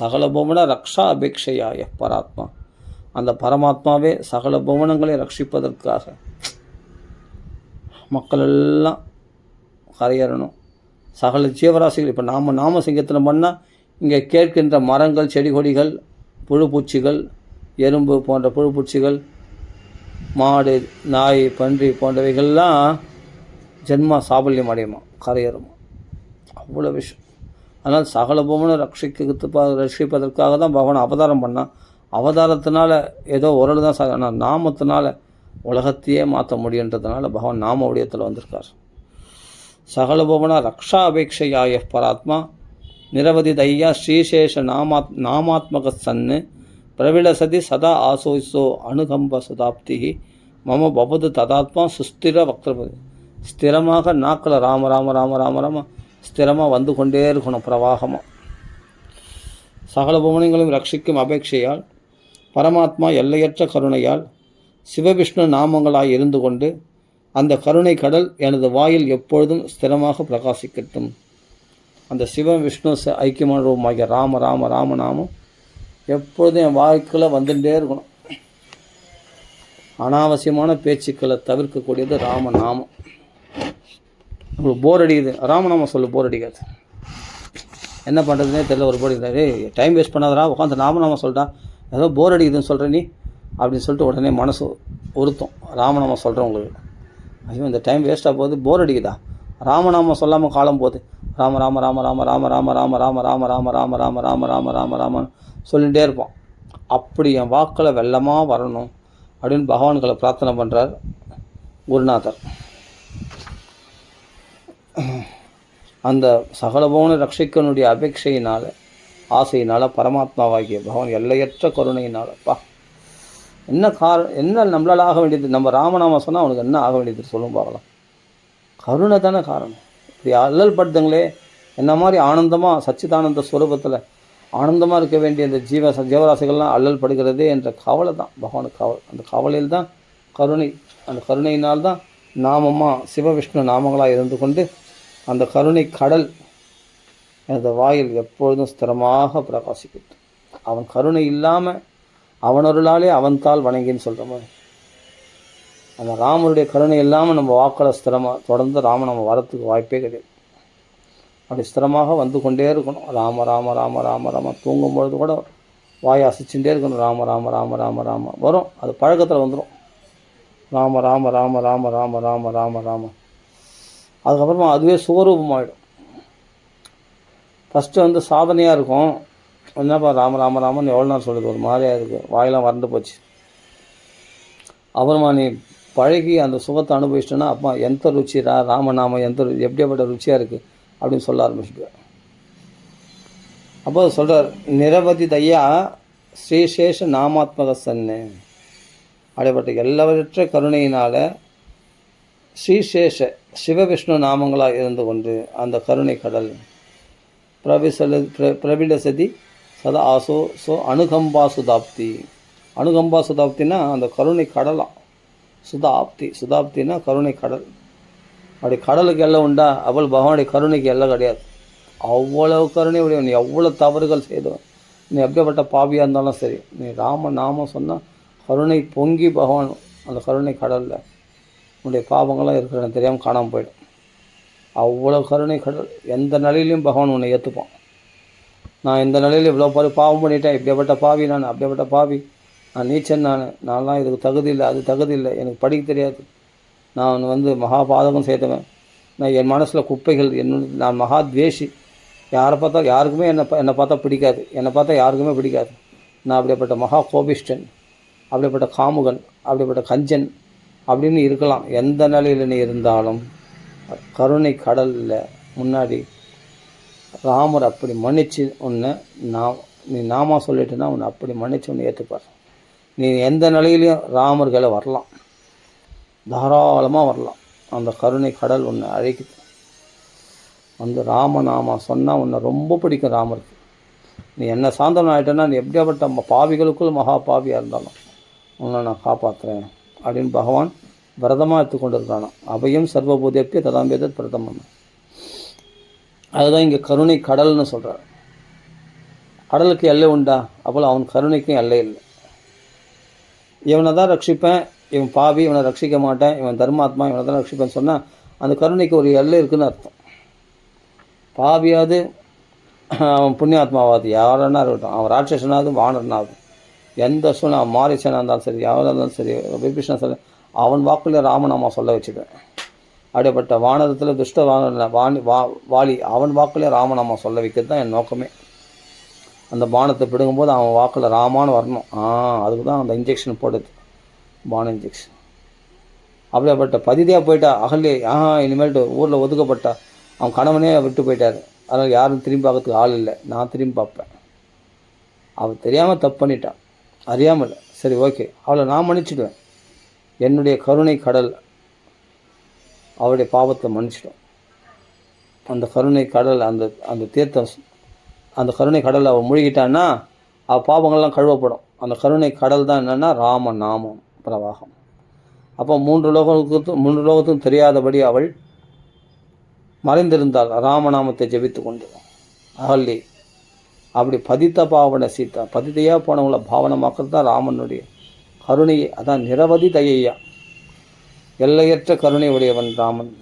சகல புவன ரக்ஷா அபேக்ஷையா எஃப் பராத்மா, அந்த பரமாத்மாவே சகல புவனங்களை ரட்சிப்பதற்காக மக்கள் எல்லாம் கரையேறணும். சகல ஜீவராசிகள் இப்போ நாம சங்கீர்த்தனம் பண்ணால் இங்கே கேட்கின்ற மரங்கள், செடி கொடிகள், புழுப்பூச்சிகள், எறும்பு போன்ற புழுப்பூச்சிகள், மாடு, நாய், பன்றி போன்றவைகள்லாம் ஜென்மா சாபல்யம் அடையுமா, கரையேறுமா, அவ்வளோ விஷயம். அதனால் சகல பூமனை ரட்சிப்பதற்காக தான் பகவான் அவதாரம் பண்ணான். அவதாரத்தினால ஏதோ ஒரு தான் ஆனால் நாமத்தினால உலகத்தையே மாற்ற முடியுன்றதுனால பகவான் நாம வடிவத்தில் வந்திருக்கார். சகல பூமனா ரக்ஷா அபேக்ஷையாய பராத்மா நிரவதி தையா ஸ்ரீசேஷ நாமாத்மக சன்னு பிரவிலசதி சதா ஆசோசோ அணுகம்ப சுதாப்தி மம பவது ததாத்மா சுஸ்திர வக்திரபதி. ஸ்திரமாக நாக்கில் ராம ராம ராம ராம ராம ஸ்திரமாக வந்து கொண்டே இருக்கணும் பிரவாகமாக. சகல புவனங்களையும் ரட்சிக்கும் அபேட்சையால் பரமாத்மா எல்லையற்ற கருணையால் சிவவிஷ்ணு நாமங்களாய் இருந்து கொண்டு அந்த கருணை கடல் எனது வாயில் எப்பொழுதும் ஸ்திரமாக பிரகாசிக்கட்டும். அந்த சிவ விஷ்ணு ஐக்கியமான ரூபமாகிய ராம ராம ராமநாமம் எப்பொழுதும் என் வாழ்க்கையில் வந்துட்டே இருக்கணும். அனாவசியமான பேச்சுக்களை தவிர்க்கக்கூடியது ராமநாமம். உங்களுக்கு போர் அடிக்குது, ராமநாமம் சொல்லு, போர் அடிக்காது. என்ன பண்ணுறதுனே தெரியல, ஒரு போர் அடிக்கிறாரு, டைம் வேஸ்ட் பண்ணாதரா, உட்காந்து ராமநாமம் சொல்லிட்டா, ஏதோ போர் அடிக்குதுன்னு சொல்கிற நீ அப்படின்னு சொல்லிட்டு உடனே மனசு உறுத்தும். ராமநாமம் சொல்கிறேன் உங்களுக்கு, ஐயோ இந்த டைம் வேஸ்ட்டாக போகுது, போர் அடிக்குதா, ராமநாமம் சொல்லாமல் காலம் போகுது, ராம ராம ராம ராம ராம ராம ராம ராம ராம ராம ராம ராம ராம ராம ராம ராம சொல்லிகிட்டே இருப்போம். அப்படி என் வாக்கில் வெள்ளமாக வரணும் அப்படின்னு பகவான்களை பிரார்த்தனை பண்ணுறார் குருநாதர். அந்த சகலபவனை ரட்சிக்கனுடைய அபேட்சையினால், ஆசையினால் பரமாத்மாவாகிய பகவான் எல்லையற்ற கருணையினாலப்பா என்ன என்ன நம்மளால் ஆக வேண்டியது. நம்ம ராமநாமம் சொன்னால் அவனுக்கு என்ன ஆக வேண்டியது சொல்லும் பார்க்கலாம். கருணை தானே காரணம். இப்படி அல்லல் படுத்துங்களே, என்ன மாதிரி ஆனந்தமாக சச்சிதானந்த ஸ்வரூபத்தில் ஆனந்தமாக இருக்க வேண்டிய இந்த ஜீவராசிகள்லாம் அல்லல் படுகிறதே என்ற கவலை தான் பகவானுக்கு கவலை. அந்த கவலையில் தான் கருணை. அந்த கருணையினால்தான் நாமமாக சிவவிஷ்ணு நாமங்களாக இருந்து கொண்டு அந்த கருணை கடல் எனது வாயில் எப்பொழுதும் ஸ்திரமாக பிரகாசிக்கிறது. அவன் கருணை இல்லாமல் அவனொருளாலே அவன்தால் வணங்கின்னு சொல்கிற மாதிரி அந்த ராமனுடைய கருணை இல்லாமல் நம்ம வாக்களை ஸ்திரமாக தொடர்ந்து நம்ம வரத்துக்கு வாய்ப்பே கிடையாது. அப்படி ஸ்திரமாக வந்து கொண்டே இருக்கணும். ராம ராம ராம ராம ராம தூங்கும்பொழுது கூட வாயை அசைச்சுட்டே இருக்கணும். ராம ராம ராம ராம ராம வரும், அது பழக்கத்தில் வந்துடும். ராம ராம ராம ராம ராம ராம ராம ராம அதுக்கப்புறமா அதுவே சுவரூபமாகிடும். ஃபஸ்ட்டு வந்து சாதனையாக இருக்கும். என்னப்பா ராம ராம ராமன் எவ்வளோ நேரம் சொல்லுது, ஒரு மாதிரியாக இருக்குது, வாயெல்லாம் வறண்டு போச்சு. அப்புறமா நீ பழகி அந்த சுகத்தை அனுபவிச்சிட்டோன்னா அப்பா எந்த ருச்சி ராமநாமம் எப்படியாப்பட்ட ருச்சியாக இருக்குது அப்படின்னு சொல்ல ஆரம்பிச்சுடுவேன். அப்போ சொல்கிறார், நிரவதி தையா ஸ்ரீசேஷ நாமாத்மக சன்னு, அப்படிப்பட்ட எல்லவற்ற கருணையினால் ஸ்ரீசேஷ சிவவிஷ்ணு நாமங்களாக இருந்து கொண்டு அந்த கருணை கடல் பிரபிலசதி சதா ஆசோ அனுகம்பா சுதாப்தி. அனுகம்பா சுதாப்தினா அந்த கருணை கடலாம். சுதாப்தினா கருணை கடல். அப்படி கடலுக்கு எல்லாம் உண்டா? அவள் பகவானுடைய கருணைக்கு எல்லாம் கிடையாது. அவ்வளவு கருணை உடைய. நீ எவ்வளோ தவறுகள் செய்தவன், நீ எப்படிப்பட்ட பாவியாக இருந்தாலும் சரி, நீ ராம நாமம் சொன்னால் கருணை பொங்கி பகவான் அந்த கருணை கடலில் உன்னுடைய பாவங்கள்லாம் இருக்கிறன்னு தெரியாமல் காணாமல் போயிடும். அவ்வளோ கருணை கடல். எந்த நிலையிலையும் பகவான் உன்னை ஏற்றுப்பான். நான் இந்த நிலையில் இவ்வளோ பாவம் பண்ணிட்டேன், இப்படியாப்பட்ட பாவி நான், அப்படியாப்பட்ட பாவி நான், நீச்சன் நான்லாம் இதுக்கு தகுதி இல்லை, அது தகுதி இல்லை, எனக்கு படிக்க தெரியாது, நான் மகாபாதகம் செய்தவன், நான் என் மனசில் குப்பைகள், நான் மகா துவேஷி, யாரை பார்த்தா யாருக்குமே என்னை பார்த்தா பிடிக்காது, என்னை பார்த்தா யாருக்குமே பிடிக்காது, நான் அப்படிப்பட்ட மகா கோபிஷ்டன், அப்படிப்பட்ட காமுகன், அப்படிப்பட்ட கஞ்சன் அப்படின்னு இருக்கலாம். எந்த நிலையில் நீ இருந்தாலும் கருணை கடலில் முன்னாடி ராமர் அப்படி மன்னிச்சு உன்னை நீ நாமா சொல்லிட்டுன்னா உன்னை அப்படி மன்னிச்சு உன்னை ஏற்றுப்பார். நீ எந்த நிலையிலையும் ராமர்களை வரலாம், தாராளமாக வரலாம். அந்த கருணை கடல் உன்னை அழைக்குது. ராமநாமா சொன்னால் உன்னை ரொம்ப பிடிக்கும் ராமருக்கு. நீ என்ன சாந்தனம் ஆகிட்டேன்னா நீ எப்படியாப்பட்ட பாவிகளுக்குள் மகா பாவியாக இருந்தாலும் உன்னை நான் காப்பாற்றுறேன் அப்படின்னு பகவான் விரதமாக எடுத்துக்கொண்டு இருக்கானா. அபயம் சர்வபூதேப்பிய ததாம்பேதத் பிரதமம். அதுதான் இங்கே கருணை கடல்னு சொல்கிறார். கடலுக்கு எல்லை உண்டா? அப்போது அவன் கருணைக்கும் எல்லை இல்லை. இவனை தான் ரட்சிப்பேன், இவன் பாவி, இவனை ரட்சிக்க மாட்டேன், இவன் தர்மாத்மா, இவனை தான் ரட்சிப்பேன்னு சொன்னால் அந்த கருணைக்கு ஒரு எல்லை இருக்குதுன்னு அர்த்தம். பாவியாவது அவன் புண்ணியாத்மாவாது யாரன்னா இருக்கட்டும், அவன் ராட்சசனாவது வானரனாவது, எந்த சூழ்நிலை அவன் மாரிசனாக இருந்தாலும் சரி, யாராக இருந்தாலும் சரி, விபீஷணா சரி, அவன் வாக்குல ராமநாமா சொல்ல வச்சுடுவேன். அப்படிப்பட்ட வானரத்தில் துஷ்ட வாலி அவன் வாக்குல ராமநாமா சொல்ல வைக்கிறது தான் என் நோக்கமே. அந்த பானத்தை பிடுங்கும்போது அவன் வாக்கில் ராமான்னு வரணும். அதுக்கு தான் அந்த இன்ஜெக்ஷன் போடுது, பான இன்ஜெக்ஷன். அப்படிப்பட்ட பதிதியாக போயிட்டா அகல்லே, இனிமேல்ட்டு ஊரில் ஒதுக்கப்பட்டா, அவன் கணவனே விட்டு போயிட்டார், அதனால் யாரும் திரும்பி பார்க்கறதுக்கு ஆள் இல்லை, நான் திரும்பி பார்ப்பேன். அவள் தெரியாமல் தப்பு பண்ணிட்டான், அறியாமல். சரி, ஓகே, அவளை நான் மன்னிச்சிடுவேன். என்னுடைய கருணை கடல் அவளுடைய பாவத்தை மன்னிச்சிடும். அந்த கருணை கடல், அந்த தீர்த்தம், அந்த கருணை கடலில் அவள் மூழ்கிட்டான்னா அவள் பாவங்கள்லாம் கழுவப்படும். அந்த கருணை கடல் தான் என்னென்னா ராம நாமம் பிரவாகம். அப்போ மூன்று லோகத்துக்கும் தெரியாதபடி அவள் மறைந்திருந்தாள் ராமநாமத்தை ஜெபித்து கொண்டு. அகல்லி அப்படி பதித்த பாவனை சீதா, பதித்தையாக போனவங்களை பாவனமாக்குறது தான் ராமனுடைய கருணையை. அதான் நிரவதி தயையா, எல்லையற்ற கருணை உடையவன் ராமன்.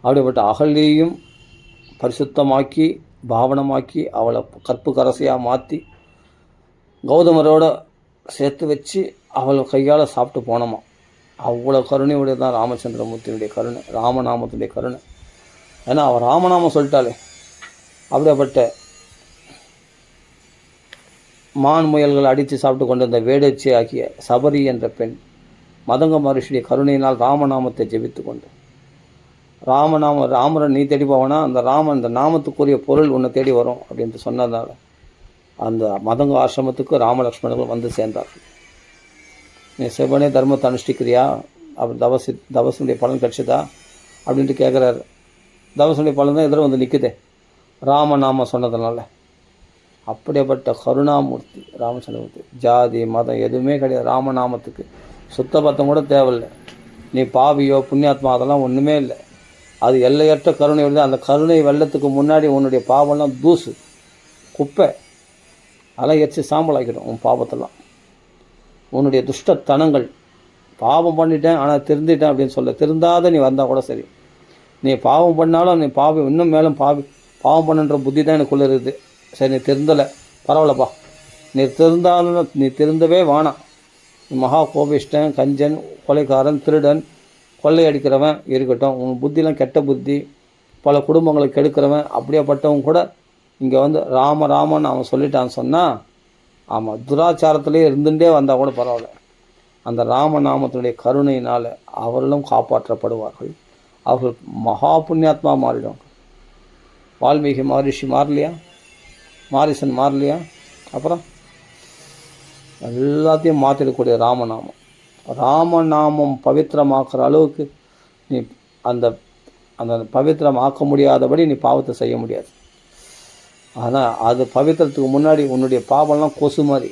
அப்படிப்பட்ட அகல்யையும் பரிசுத்தமாக்கி பாவனமாக்கி அவளை கற்பு கரசையாக மாற்றி கௌதமரோட சேர்த்து வச்சு அவளை கையால் சாப்பிட்டு போனோமா. அவ்வளோ கருணையுடைய தான் ராமச்சந்திரமூர்த்தியினுடைய கருணை, ராமநாமத்தினுடைய கருணை. ஏன்னா அவள் ராமநாமம் சொல்லிட்டாலே. அப்படிப்பட்ட மான் முயல்கள் அடித்து சாப்பிட்டு கொண்டு இந்த வேடச்சி ஆகிய சபரி என்ற பெண் மதங்க மகர்ஷியுடைய கருணையினால் ராமநாமத்தை ஜெபித்து கொண்டு, ராமரை நீ தேடி போவனா, இந்த நாமத்துக்குரிய பொருள் உன்னை தேடி வரும் அப்படின்ட்டு சொன்னதால் அந்த மதங்க ஆசிரமத்துக்கு ராமலக்ஷ்மணர்கள் வந்து சேர்ந்தார்கள். நீ சிவனே தர்மத்தை அனுஷ்டிக்கிறியா, அப்படி தவசுடைய பலன் கிடச்சிதா அப்படின்ட்டு கேட்குறாரு. தவசுடைய பலன் தான் எதிர வந்து நிற்குதே ராமநாமம் சொன்னதுனால. அப்படிப்பட்ட கருணாமூர்த்தி ராமச்சந்திரமூர்த்தி. ஜாதி மதம் எதுவுமே கிடையாது ராமநாமத்துக்கு. சுத்த பத்தம் கூட தேவையில்லை. நீ பாவியோ புண்ணியாத்மா அதெல்லாம் ஒன்றுமே இல்லை. அது எல்லையற்ற கருணை வருது. அந்த கருணை வெள்ளத்துக்கு முன்னாடி உன்னுடைய பாவம்லாம் தூசு குப்பை அதெல்லாம் எரிச்சு சாம்பலாக்கிடும். உன் பாவத்தெல்லாம், உன்னுடைய துஷ்டத்தனங்கள். பாவம் பண்ணிட்டேன் ஆனால் திருந்திட்டேன் அப்படின்னு சொல்ல, திருந்தாத நீ வந்தால் கூட சரி, நீ பாவம் பண்ணாலும் நீ இன்னும் மேலும் பாவம் பண்ணுன்ற புத்தி தான் எனக்குள்ளே இருக்குது. சரி, நீ திருந்தலை, பரவாயில்லப்பா, நீ திருந்தவே வேணாம். மகா கோபிஷ்டன், கஞ்சன், கொலைக்காரன், திருடன், கொள்ளை அடிக்கிறவன் இருக்கட்டும், உன் புத்திலாம் கெட்ட புத்தி, பல குடும்பங்களை கெடுக்கிறவன், அப்படியேப்பட்டவன் கூட இங்கே வந்து ராமன் அவன் சொல்லிட்டான்னு சொன்னால், ஆமாம், துராச்சாரத்துலேயே இருந்துகிட்டே வந்தால் கூட பரவாயில்ல. அந்த ராமநாமத்தினுடைய கருணையினால் அவர்களும் காப்பாற்றப்படுவார்கள். அவர்கள் மகா புண்ணியாத்மா மாறிடுவாங்க. வால்மீகி மகரிஷி மாறலையா? மாரிசன் மாறலையா? அப்புறம் எல்லாத்தையும் மாற்றிடக்கூடிய ராமநாமம். ராமநாமம் பவித்திரமாக்குற அளவுக்கு நீ அந்த அந்த பவித்திரமாக்க முடியாதபடி நீ பாவத்தை செய்ய முடியாது. ஆனால் அது பவித்திரத்துக்கு முன்னாடி உன்னுடைய பாவம்லாம் கொசு மாதிரி,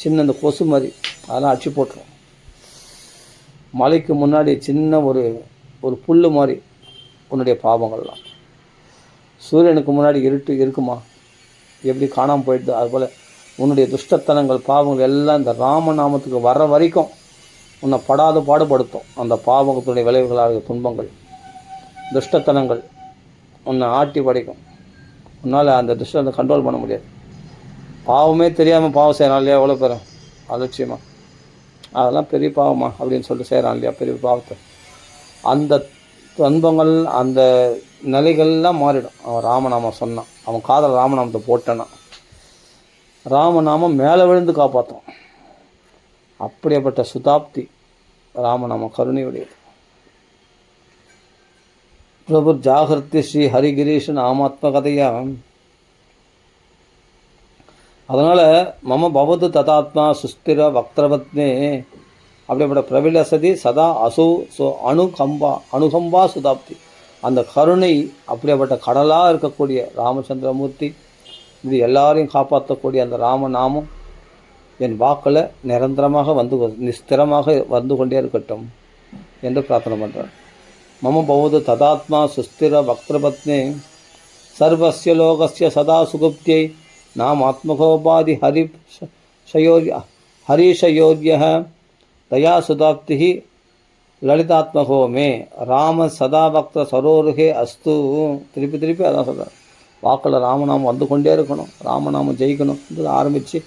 சின்ன அந்த கொசு மாதிரி, அதெல்லாம் அடிச்சு போட்டுரும். மலைக்கு முன்னாடி சின்ன ஒரு புல் மாதிரி உன்னுடைய பாவங்கள்லாம். சூரியனுக்கு முன்னாடி இருட்டு இருக்குமா? எப்படி காணாமல் போயிடுது, அதுபோல் உன்னுடைய துஷ்டத்தனங்கள் பாவங்கள் எல்லாம் இந்த ராமநாமத்துக்கு வர்ற வரைக்கும் உன்னை படாத பாடுபடுத்தும். அந்த பாவகத்துடைய விளைவுகளாக துன்பங்கள், துஷ்டத்தனங்கள் உன்னை ஆட்டி படைக்கும். உன்னால் அந்த துஷ்டத்தை கண்ட்ரோல் பண்ண முடியாது. பாவமே தெரியாமல் பாவம் செய்கிறான் இல்லையா எவ்வளோ பேரும் அலட்சியமாக, அதெல்லாம் பெரிய பாவமா அப்படின்னு சொல்லிட்டு செய்கிறான் இல்லையா பெரிய பாவத்தை. அந்த துன்பங்கள் அந்த நிலைகள்லாம் மாறிடும். அவன் ராமநாமம் சொன்னான், அவன் காதல் ராமநாமத்தை போட்டானா ராமநாமம் மேலே விழுந்து காப்பாற்றும். அப்படியேப்பட்ட சுதாப்தி ராமநாம கருணையுடையது. பிரபு ஜாகிருத்தி ஸ்ரீ ஹரிகிரீஷ் நாமாத்ம கதையா. அதனால் மம பவது ததாத்மா சுஸ்திர வக்திரபத்னே அப்படிப்பட்ட பிரபிலசதி சதா அணுகம்பா சுதாப்தி. அந்த கருணை அப்படிப்பட்ட கடலாக இருக்கக்கூடிய ராமச்சந்திரமூர்த்தி, இது எல்லாரையும் காப்பாற்றக்கூடிய அந்த ராமநாமம் என் வாக்கில் நிரந்தரமாக நிஸ்திரமாக வந்து கொண்டே இருக்கட்டும் என்று பிரார்த்தனை பண்ணுறேன். மம பவது ததாத்மா சுஸ்திர பக்திரபத்னே சர்வஸ்ய லோகஸ்ய சதா சுகுப்தியை நாம் ஆத்மகோபாதி ஹரிஷயோர்ய தயா சுதாப்தி லலிதாத்மகோ மே ராம சதா பக்த சரோருகே அஸ்து. திருப்பி அதான் சொல்கிறார். வாக்கில் ராமநாமம் வந்து கொண்டே இருக்கணும், ராமநாமம் ஜெயிக்கணும் ஆரம்பித்து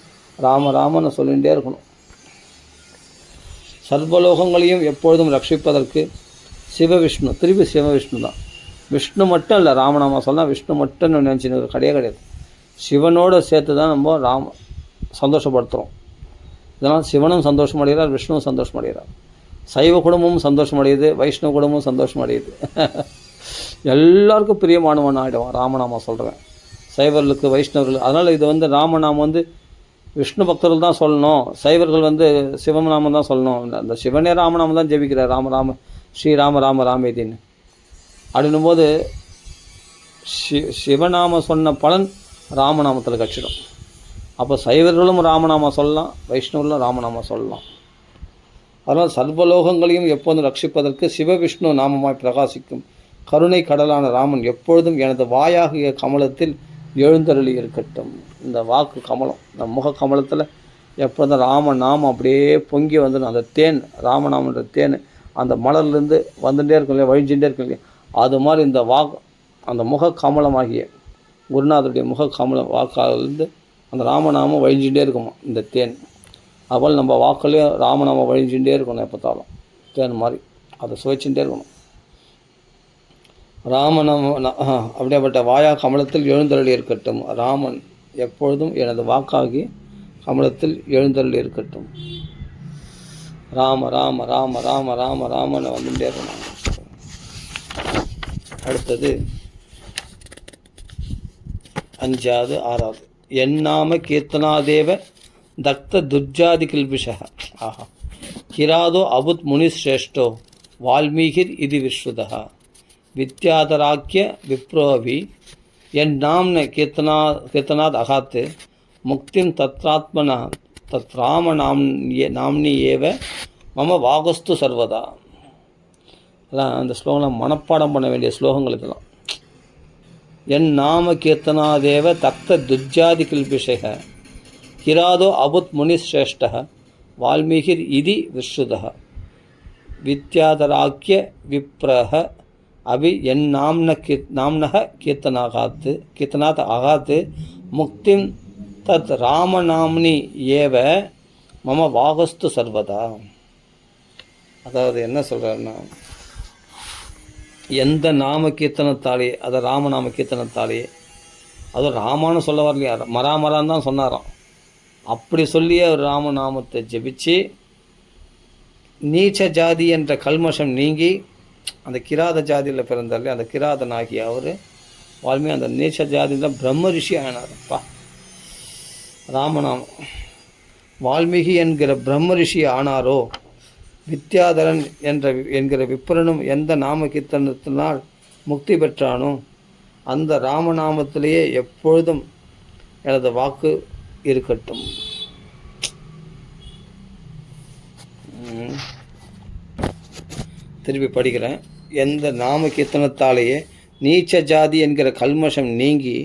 ராமன்னு சொல்லிகிட்டே இருக்கணும். சர்வலோகங்களையும் எப்பொழுதும் ரட்சிப்பதற்கு சிவவிஷ்ணு, திருப்பி சிவவிஷ்ணு தான். விஷ்ணு மட்டும் இல்லை, ராமநாமம் சொன்னால் விஷ்ணு மட்டும் நினச்சின்னு கிடையாது. சிவனோடு சேர்த்து தான் நம்ம சந்தோஷப்படுத்துகிறோம். இதெல்லாம் சிவனும் சந்தோஷம் அடைகிறார், விஷ்ணுவும் சந்தோஷம் அடைகிறார். சைவ குடும்பமும் சந்தோஷம் அடையுது, வைஷ்ணவ குடும்பமும் சந்தோஷம் அடையுது. எல்லாருக்கும் பிரியமானவன் ஆகிடுவான் ராமநாமம் சொல்கிறேன், சைவர்களுக்கு வைஷ்ணவர்கள். அதனால் இது ராமநாமம் விஷ்ணு பக்தர்கள் தான் சொல்லணும், சைவர்கள் சிவநாமம் தான் சொல்லணும். அந்த சிவனே ராமநாமம் தான் ஜெபிக்கிறார், ராம ஸ்ரீராம ராம ராமேதின்னு. அப்படின்னும் போது சிவநாமம் சொன்ன பலன் ராமநாமத்தில் கட்சிடும். அப்போ சைவர்களும் ராமநாமம் சொல்லலாம், வைஷ்ணவர்களும் ராமநாமம் சொல்லலாம். அதனால் சர்வலோகங்களையும் எப்போதும் ரட்சிப்பதற்கு சிவவிஷ்ணு நாமமாய் பிரகாசிக்கும் கருணை கடலான ராமன் எப்பொழுதும் எனது வாயாகிய கமலத்தில் எழுந்தருளி இருக்கட்டும். இந்த வாக்கு கமலம், இந்த முக கமலத்தில் எப்பொழுதும் ராமநாமம் அப்படியே பொங்கி அந்த தேன், ராமநாமன்ற தேன் அந்த மலர்லேருந்து வந்துட்டே இருக்கும் இல்லையா, வழிஞ்சுட்டே இருக்கும் இல்லையா, அது மாதிரி இந்த அந்த முக கமலமாகிய குருநாதருடைய முக கமலம் வாக்காலேருந்து அந்த ராமநாமம் வழிஞ்சுட்டே இருக்குமா இந்த தேன். அதுபோல் நம்ம வாக்குலேயும் ராமநாமம் வழிஞ்சுட்டே இருக்கணும், எப்போத்தாலும் தேன் மாதிரி அதை சுவைச்சுட்டே இருக்கணும். ராமநாம அப்படியேப்பட்ட வாயா கமலத்தில் எழுந்தருளி இருக்கட்டும். ராமன் எப்பொழுதும் எனது வாக்காகி கமலத்தில் எழுந்தருளி இருக்கட்டும். ராம ராம ராம ராம ராம ராமனை வந்துட்டே இருக்கணும். அடுத்தது 5வது 6வது என்னாம கீர்த்தனாதேவ தக்த துர்ஜாதி கில்பிஷ. ஆஹா, கிராதோ அபுத் முனிஸ்ரேஷ்டோ வால்மீகிர் இது விஸ்ருதா வித்யாதராக்கிய விப்ரோவி என் நாம்ன கீர்த்தனாத் அகாத்து முக்திம் தத்ராத்மனா தத் ராம நாம்னி ஏவ மம வாகஸ்து சர்வதா. அதான் அந்த ஸ்லோகம்லாம் மனப்பாடம் பண்ண வேண்டிய ஸ்லோகங்கள் இதெல்லாம். என் நாம கீர்த்தனாதேவ தக்த துர்ஜாதி கில்பிஷக கிராதோ அபுத் முனிஸ்ரேஷ்ட வால்மீகிர் இதி விஸ்ருதா வித்யாதராக்கிய விப்ரஹ அபி என் நாம்னக கீர்த்தனாத் அகாத்து முக்திம் தத் ராமநாம்னி ஏவ மம வாகஸ்து சர்வதா. அதாவது என்ன சொல்கிறாருன்னா, எந்த நாம கீர்த்தனத்தாலே, அதை ராமநாம கீர்த்தனத்தாலே, அதுவும் ராமான்னு சொல்ல வரலையா, மராமரான்னு தான் சொன்னாராம். அப்படி சொல்லி அவர் ராமநாமத்தை ஜெபிச்சு நீச்ச ஜாதி என்ற கல்மஷம் நீங்கி அந்த கிராத ஜாதியில் பிறந்தாலே அந்த கிராதன் ஆகிய அவர் வால்மீகி அந்த நீச்ச ஜாதியில் பிரம்ம ரிஷி ஆனார்ப்பா. ராமநாமம் வால்மீகி என்கிற பிரம்ம ரிஷி ஆனாரோ, வித்யாதரன் என்கிற விப்ரனும் எந்த நாம கீர்த்தனத்தினால் முக்தி பெற்றானோ அந்த ராமநாமத்திலேயே எப்பொழுதும் எனது வாக்கு இருக்கட்டும். திருப்பி படிக்கிறேன். எந்த நாம கீர்த்தனத்தாலேயே நீச்ச ஜாதி என்கிற கல்மஷம் நீங்கி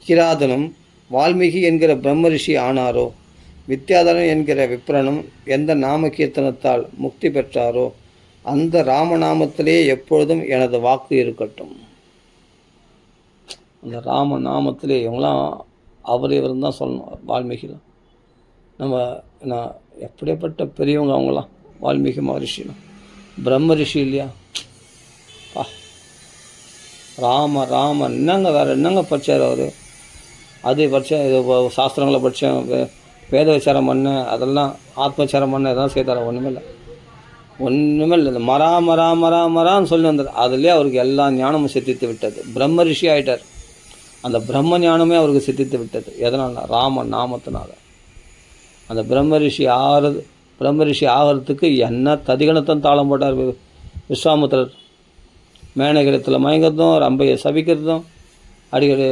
கிராதனும் வால்மீகி என்கிற பிரம்ம ரிஷி ஆனாரோ, வித்யாதரன் என்கிற விப்ரனும் எந்த நாம கீர்த்தனத்தால் முக்தி பெற்றாரோ அந்த ராமநாமத்திலே எப்பொழுதும் எனது வாக்கு இருக்கட்டும். அந்த ராமநாமத்திலே இவங்களாம் அவர் இவர் தான் சொல்லணும். வால்மீகிலாம் நான் எப்படிப்பட்ட பெரியவங்க அவங்களாம். வால்மீகி மகரிஷிலாம் பிரம்ம ரிஷி இல்லையா? ராம ராம என்னங்க வேறு என்னங்க படித்தார் அவர்? அது படித்தேன், இது சாஸ்திரங்களை படித்தேன், வேத விசாரம் பண்ணேன், அதெல்லாம் ஆத்மச்சாரம் பண்ணேன், எதாவது செய்தார்? ஒன்றுமே இல்லை. இந்த மரான்னு சொல்லி வந்தார். அதுலேயே அவருக்கு எல்லா ஞானமும் சித்தித்து விட்டது. பிரம்ம ரிஷி ஆகிட்டார். அந்த பிரம்ம ஞானமே அவருக்கு சித்தித்து விட்டது. எதனால்? ராம நாமத்தினால. அந்த பிரம்ம ரிஷி ஆகிறதுக்கு என்ன ததிகணத்தம் தாளம் போட்டார் விஸ்வாமித்திரர். மேனகிரத்தில் மயங்கிறதும், ரம்பையை சபிக்கிறதும், அடிக்கடி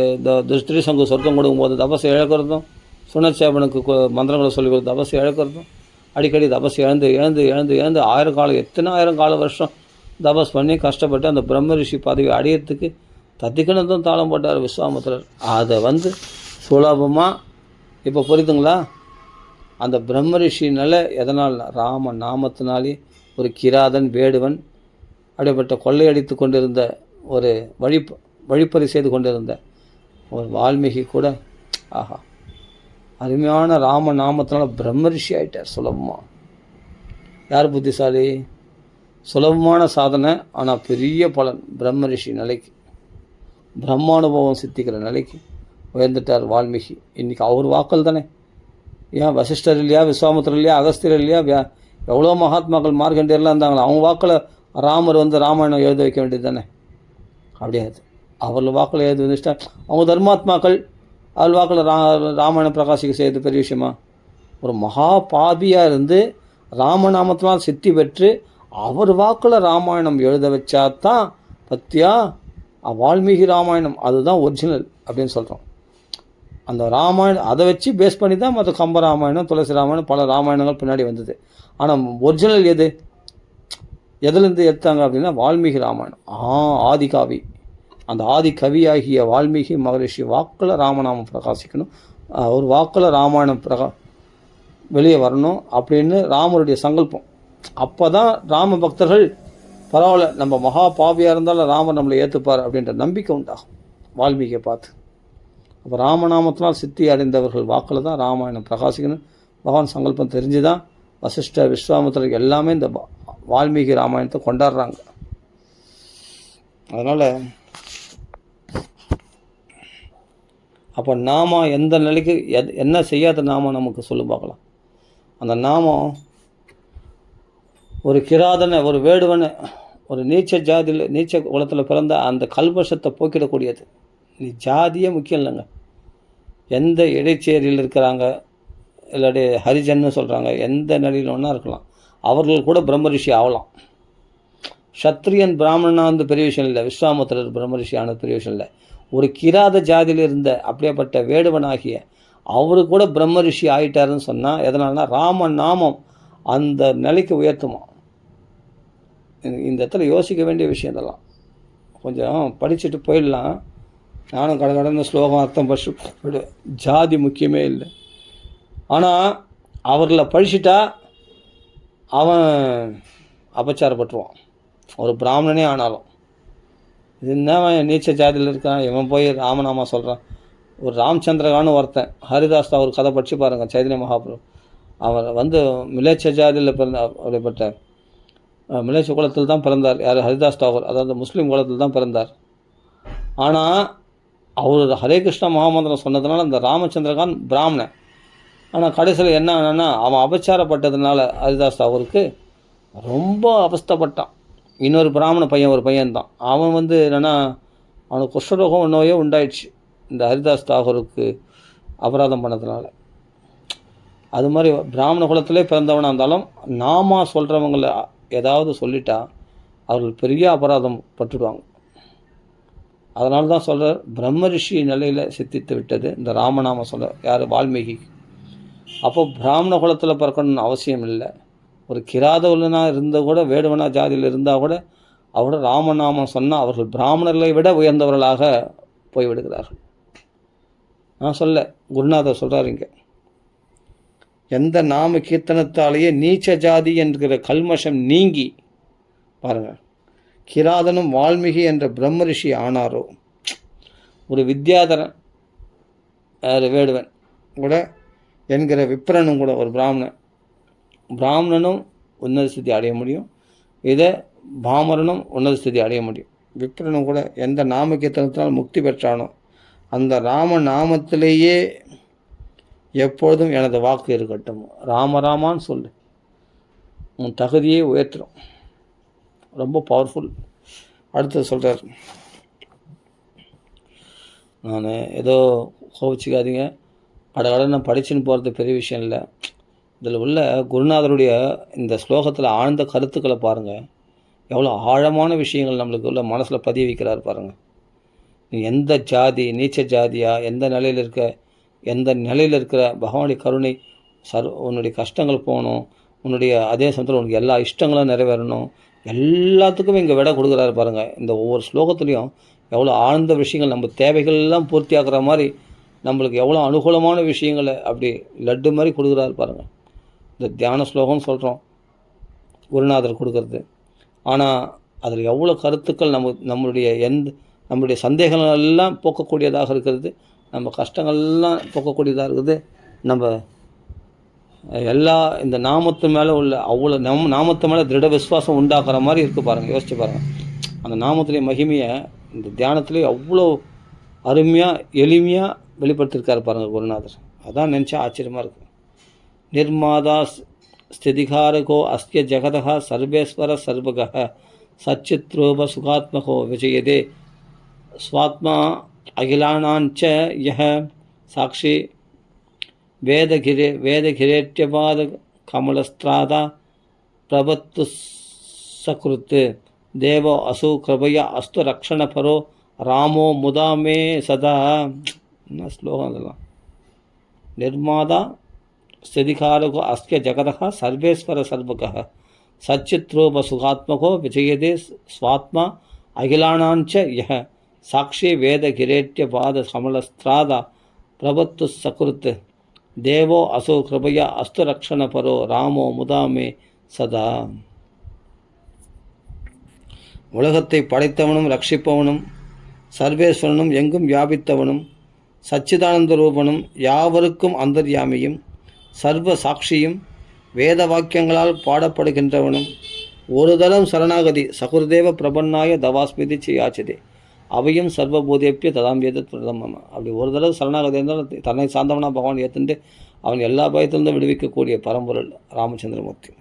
துஷ்டி சங்கு சொர்க்கம் கொடுக்கும்போது தபசை இழக்கிறதும், சுனச்சேபனுக்கு மந்திரங்களை சொல்லிக் கொடுத்து தபசை இழக்கிறதும், அடிக்கடி தபஸ் எழுந்து எத்தனை ஆயிரம் கால வருஷம் தபஸ் பண்ணி கஷ்டப்பட்டு அந்த பிரம்ம ரிஷி பதவி அடையிறதுக்கு தத்திக்கணத்தும் தாளம் போட்டார் விஸ்வாமித்திரர். அதை சுலபமாக இப்போ புரியுதுங்களா? அந்த பிரம்ம ரிஷினால எதனால்? ராம நாமத்தினாலே ஒரு கிராதன் வேடுவன் அப்படிப்பட்ட கொள்ளையடித்து கொண்டிருந்த ஒரு வழிப்பறி செய்து கொண்டிருந்த ஒரு வால்மீகி கூட ஆஹா அருமையான ராம நாமத்தினால பிரம்ம ரிஷி ஆகிட்டார் சுலபமாக. யார் புத்திசாலி? சுலபமான சாதனை ஆனால் பெரிய பலன். பிரம்ம ரிஷி நிலைக்கு, பிரம்மானுபவம் சித்திக்கிற நிலைக்கு உயர்ந்துட்டார் வால்மீகி. இன்றைக்கி அவர் வாக்கள் தானே. ஏன் வசிஷ்டர் இல்லையா, விஸ்வாமித்திரர் இல்லையா, அகஸ்தியர் இல்லையா, எவ்வளோ மகாத்மாக்கள் மார்க்கண்டேயர்லாம் இருந்தாங்களா? அவங்க வாக்கில் ராமர் ராமாயணம் எழுத வைக்க வேண்டியது தானே? அப்படியாது. அவர்கள் வாக்கில் எழுதி வந்துட்டா அவங்க தர்மாத்மாக்கள். அவள் வாக்கில் ராமாயணம் பிரகாசிக்க செய்யறது பெரிய விஷயமா? ஒரு மகா பாபியாக இருந்து ராமநாமத்தினால் சித்தி பெற்று அவர் வாக்கில் ராமாயணம் எழுத வச்சா தான் பத்தியா வால்மீகி ராமாயணம் அதுதான் ஒரிஜினல் அப்படின்னு சொல்கிறோம். அந்த ராமாயணம் அதை வச்சு பேஸ் பண்ணி தான் மற்ற கம்ப ராமாயணம், துளசி ராமாயணம், பல ராமாயணங்கள் பின்னாடி வந்தது. ஆனால் ஒரிஜினல் எதுலேருந்து எடுத்தாங்க அப்படின்னா வால்மீகி ராமாயணம். ஆதிகாவி. அந்த ஆதி கவியாகிய வால்மீகி மகரிஷி வாக்கில் ராமநாமம் பிரகாசிக்கணும், ஒரு வாக்கில் ராமாயணம் வெளியே வரணும் அப்படின்னு ராமருடைய சங்கல்பம். அப்போ தான் ராம பக்தர்கள் பரவாயில்ல, நம்ம மகா பாவியாக இருந்தாலும் ராமர் நம்மளை ஏற்றுப்பார் அப்படின்ற நம்பிக்கை உண்டாகும் வால்மீகியை பார்த்து. அப்போ ராமநாமத்தினால் சித்தி அடைந்தவர்கள் வாக்கில் தான் ராமாயணம் பிரகாசிக்கணும். பகவான் சங்கல்பம் தெரிஞ்சு தான் வசிஷ்டர், விஸ்வாமித்திரர் எல்லாமே இந்த வால்மீகி ராமாயணத்தை கொண்டாடுறாங்க. அதனால் அப்போ நாம எந்த நிலைக்கு என்ன செய்யாத நாமம் நமக்கு சொல்லி பார்க்கலாம். அந்த நாமம் ஒரு கிராதனை, ஒரு வேடுவனை, ஒரு நீச்ச ஜாதியில் நீச்ச குலத்தில் பிறந்த அந்த கல்வஷத்தை போக்கிடக்கூடியது. நீ ஜாதியே முக்கியம் இல்லைங்க. எந்த இடைச்சேரியில் இருக்கிறாங்க, இல்லாட்டி ஹரிஜன்னு சொல்கிறாங்க, எந்த நிலையில் ஒன்றா இருக்கலாம், அவர்கள் கூட பிரம்ம ரிஷி ஆகலாம். சத்திரியன் பிராமணனாக பெரிய விஷயம் இல்லை, விஸ்வாமித்திரர் பிரம்ம ரிஷி ஆனது பெரிய விஷயம் இல்லை. ஒரு கிராத ஜாதியில் இருந்த அப்படியேப்பட்ட வேடுவனாகிய அவரு கூட பிரம்ம ரிஷி ஆகிட்டாருன்னு சொன்னால் எதனால்னா ராம நாமம் அந்த நிலைக்கு உயர்த்துமா. இந்த இடத்துல யோசிக்க வேண்டிய விஷயம் இதெல்லாம். கொஞ்சம் படிச்சுட்டு போயிடலாம். நானும் கடகடன்னு ஸ்லோகம் அர்த்தம் படிச்சு ஜாதி முக்கியமே இல்லை. ஆனால் அவர்களை படிச்சுட்டா அவன் அபச்சாரப்பட்டுருவான், ஒரு பிராமணனே ஆனாலும். இது என்ன நீச்ச ஜாதியில் இருக்கான், இவன் போய் ராமநாமா சொல்கிறான். ஒரு ராமச்சந்திரகான்னு ஒருத்தன், ஹரிதாஸ் அவர் கதை படித்து பாருங்கள், சைதன்ய மகாபுரு. அவர் மிலேச்ச ஜாதியில் பிறந்த அப்படிப்பட்ட மிலேச்ச குலத்தில் தான் பிறந்தார். யார்? ஹரிதாஸ் தாகூர். அதாவது முஸ்லீம் குலத்தில் தான் பிறந்தார். ஆனால் அவர் ஹரே கிருஷ்ணா மகாமந்திரம் சொன்னதுனால அந்த ராமச்சந்திரகான் பிராமணன். ஆனால் கடைசியில் என்ன ஆனான்னா அவன் அபச்சாரப்பட்டதுனால ஹரிதாஸ் தாகூருக்கு ரொம்ப அவஸ்தைப்பட்டான். இன்னொரு பிராமண பையன், ஒரு பையன்தான். அவன் என்னென்னா, அவனுக்கு குஷ்டரோகம் நோயே உண்டாயிடுச்சு இந்த ஹரிதாஸ் தாகூருக்கு அபராதம் பண்ணதுனால. அது மாதிரி பிராமண குலத்திலே பிறந்தவனாக இருந்தாலும் நாமா சொல்கிறவங்கள ஏதாவது சொல்லிட்டா அவர்கள் பெரிய அபராதம் பட்டுடுவாங்க. அதனால தான் சொல்கிறார், பிரம்ம ரிஷி நிலையில் சித்தித்து விட்டது இந்த ராமநாம சொல்ல. யார்? வால்மீகி. அப்போ பிராமண குலத்தில் பிறக்கணும்னு அவசியம் இல்லை. ஒரு கிராதவனாக இருந்தால் கூட, வேடுவனா ஜாதியில் இருந்தால் கூட அவரோட ராமநாமம் சொன்னால் அவர்கள் பிராமணர்களை விட உயர்ந்தவர்களாக போய்விடுகிறார்கள். நான் சொல்ல, குருநாதர் சொல்கிறார் இங்கே, எந்த நாம கீர்த்தனத்தாலேயே நீச்ச ஜாதி என்கிற கல்மஷம் நீங்கி பாருங்கள், கிராதனும் வால்மீகி என்ற பிரம்ம ரிஷி ஆனாரோ, ஒரு வித்யாதரன் வேடுவன் கூட என்கிற விப்ரனும் கூட ஒரு பிராமணனும் உன்னத ஸ்திதி அடைய முடியும். இதை பாமரனும் உன்னத ஸ்திதி அடைய முடியும். விப்ரனும் கூட எந்த நாம கீர்த்தனத்தினால் முக்தி பெற்றானோ அந்த ராம நாமத்திலேயே எப்பொழுதும் எனது வாக்கு இருக்கட்டும். ராமராமான்னு சொல்லு, உன் தகுதியை உயர்த்துடும். ரொம்ப பவர்ஃபுல். அடுத்தது சொல்கிறார், நான் ஏதோ கோவிச்சிக்காதீங்க, நான் படிச்சுன்னு போகிறது பெரிய விஷயம் இல்லை. இதில் உள்ள குருநாதருடைய இந்த ஸ்லோகத்தில் ஆழ்ந்த கருத்துக்களை பாருங்கள். எவ்வளோ ஆழமான விஷயங்கள் நம்மளுக்கு உள்ள மனசில் பதிய வைக்கிறார் பாருங்கள். நீ எந்த ஜாதி, நீச்ச ஜாதியா, எந்த நிலையில் இருக்கிற பகவானுடைய கருணை உன்னுடைய கஷ்டங்கள் போகணும், உன்னுடைய அதே சமயத்தில் உனக்கு எல்லா இஷ்டங்களும் நிறைவேறணும், எல்லாத்துக்குமே இங்கே விட கொடுக்குறாரு பாருங்கள். இந்த ஒவ்வொரு ஸ்லோகத்துலேயும் எவ்வளோ ஆழ்ந்த விஷயங்கள், நம்ம தேவைகள்லாம் பூர்த்தி ஆகிற மாதிரி நம்மளுக்கு எவ்வளோ அனுகூலமான விஷயங்களை அப்படி லட்டு மாதிரி கொடுக்குறாரு பாருங்கள். இந்த தியான ஸ்லோகம்னு சொல்கிறோம் குருநாதர் கொடுக்கறது. ஆனால் அதில் எவ்வளோ கருத்துக்கள் நம்மளுடைய சந்தேகங்கள் எல்லாம் போக்கக்கூடியதாக இருக்கிறது, நம்ம கஷ்டங்கள்லாம் போக்கக்கூடியதாக இருக்குது. நம்ம எல்லா இந்த நாமத்து மேலே உள்ள அவ்வளோ நாமத்து மேலே திருட விசுவாசம் உண்டாக்குற மாதிரி இருக்குது பாருங்கள். யோசிச்சு பாருங்கள், அந்த நாமத்துலேயே மகிமையை இந்த தியானத்துலேயே அவ்வளோ அருமையாக எளிமையாக வெளிப்படுத்தியிருக்காரு பாருங்கள் குருநாதர். அதான் நினச்சா ஆச்சரியமாக இருக்குது. நிர்மாதா ஸ்திதிகாரகோ அஸ்ய ஜெகதः சர்வேஸ்வர சர்வகः சச்சித்ரூப சுகாத்மகோ விஜயதே ஸ்வாத்மா அகிலானாஞ்ச யஹ சாட்சி வேதகிரேட்யபாத கமலஸ்திராதா பிரபத்து சக்ருத் தேவோ அசு கிருபையா அஸ்து ரக்ஷணபரோ ராமோ முதாமே சதா. என்ன ஸ்லோகம் அதெல்லாம். நிர்மாதா ஸ்திதிகாரகோ அஸ்ய ஜெகதः சர்வேஸ்வர சர்வகः சச்சித்ரூப சுகாத்மகோ விஜயதே ஸ்வாத்மா அகிலானாஞ்ச யஹ சாட்சி வேதகிரேட்ய பாத கமலஸ்திராதா பிரபத்து சக்ருத் தேவோ அசோ கிருபையா அஸ்து ரக்ஷண பரோ ராமோ முதாமே சதா. உலகத்தை படைத்தவனும் ரட்சிப்பவனும் சர்வேஸ்வரனும் எங்கும் வியாபித்தவனும் சச்சிதானந்த ரூபனும் யாவருக்கும் அந்தர்யாமியும் சர்வ சாட்சியும் வேத வாக்கியங்களால் பாடப்படுகின்றவனும் ஒரு தளம் சரணாகதி சகுர்தேவ பிரபன்னாய தவாஸ்மிதி செய்யாச்சதே அவையும் சர்வபூதேப்பிய ததாம் வேத பிரதமம். அப்படி ஒரு தடவை சரணாகதி இருந்தாலும் தன்னை சார்ந்தவனாக பகவான் ஏற்றுண்டு அவன் எல்லா பயத்திலிருந்து விடுவிக்கக்கூடிய பரம்பொருள் ராமச்சந்திரமூர்த்தி.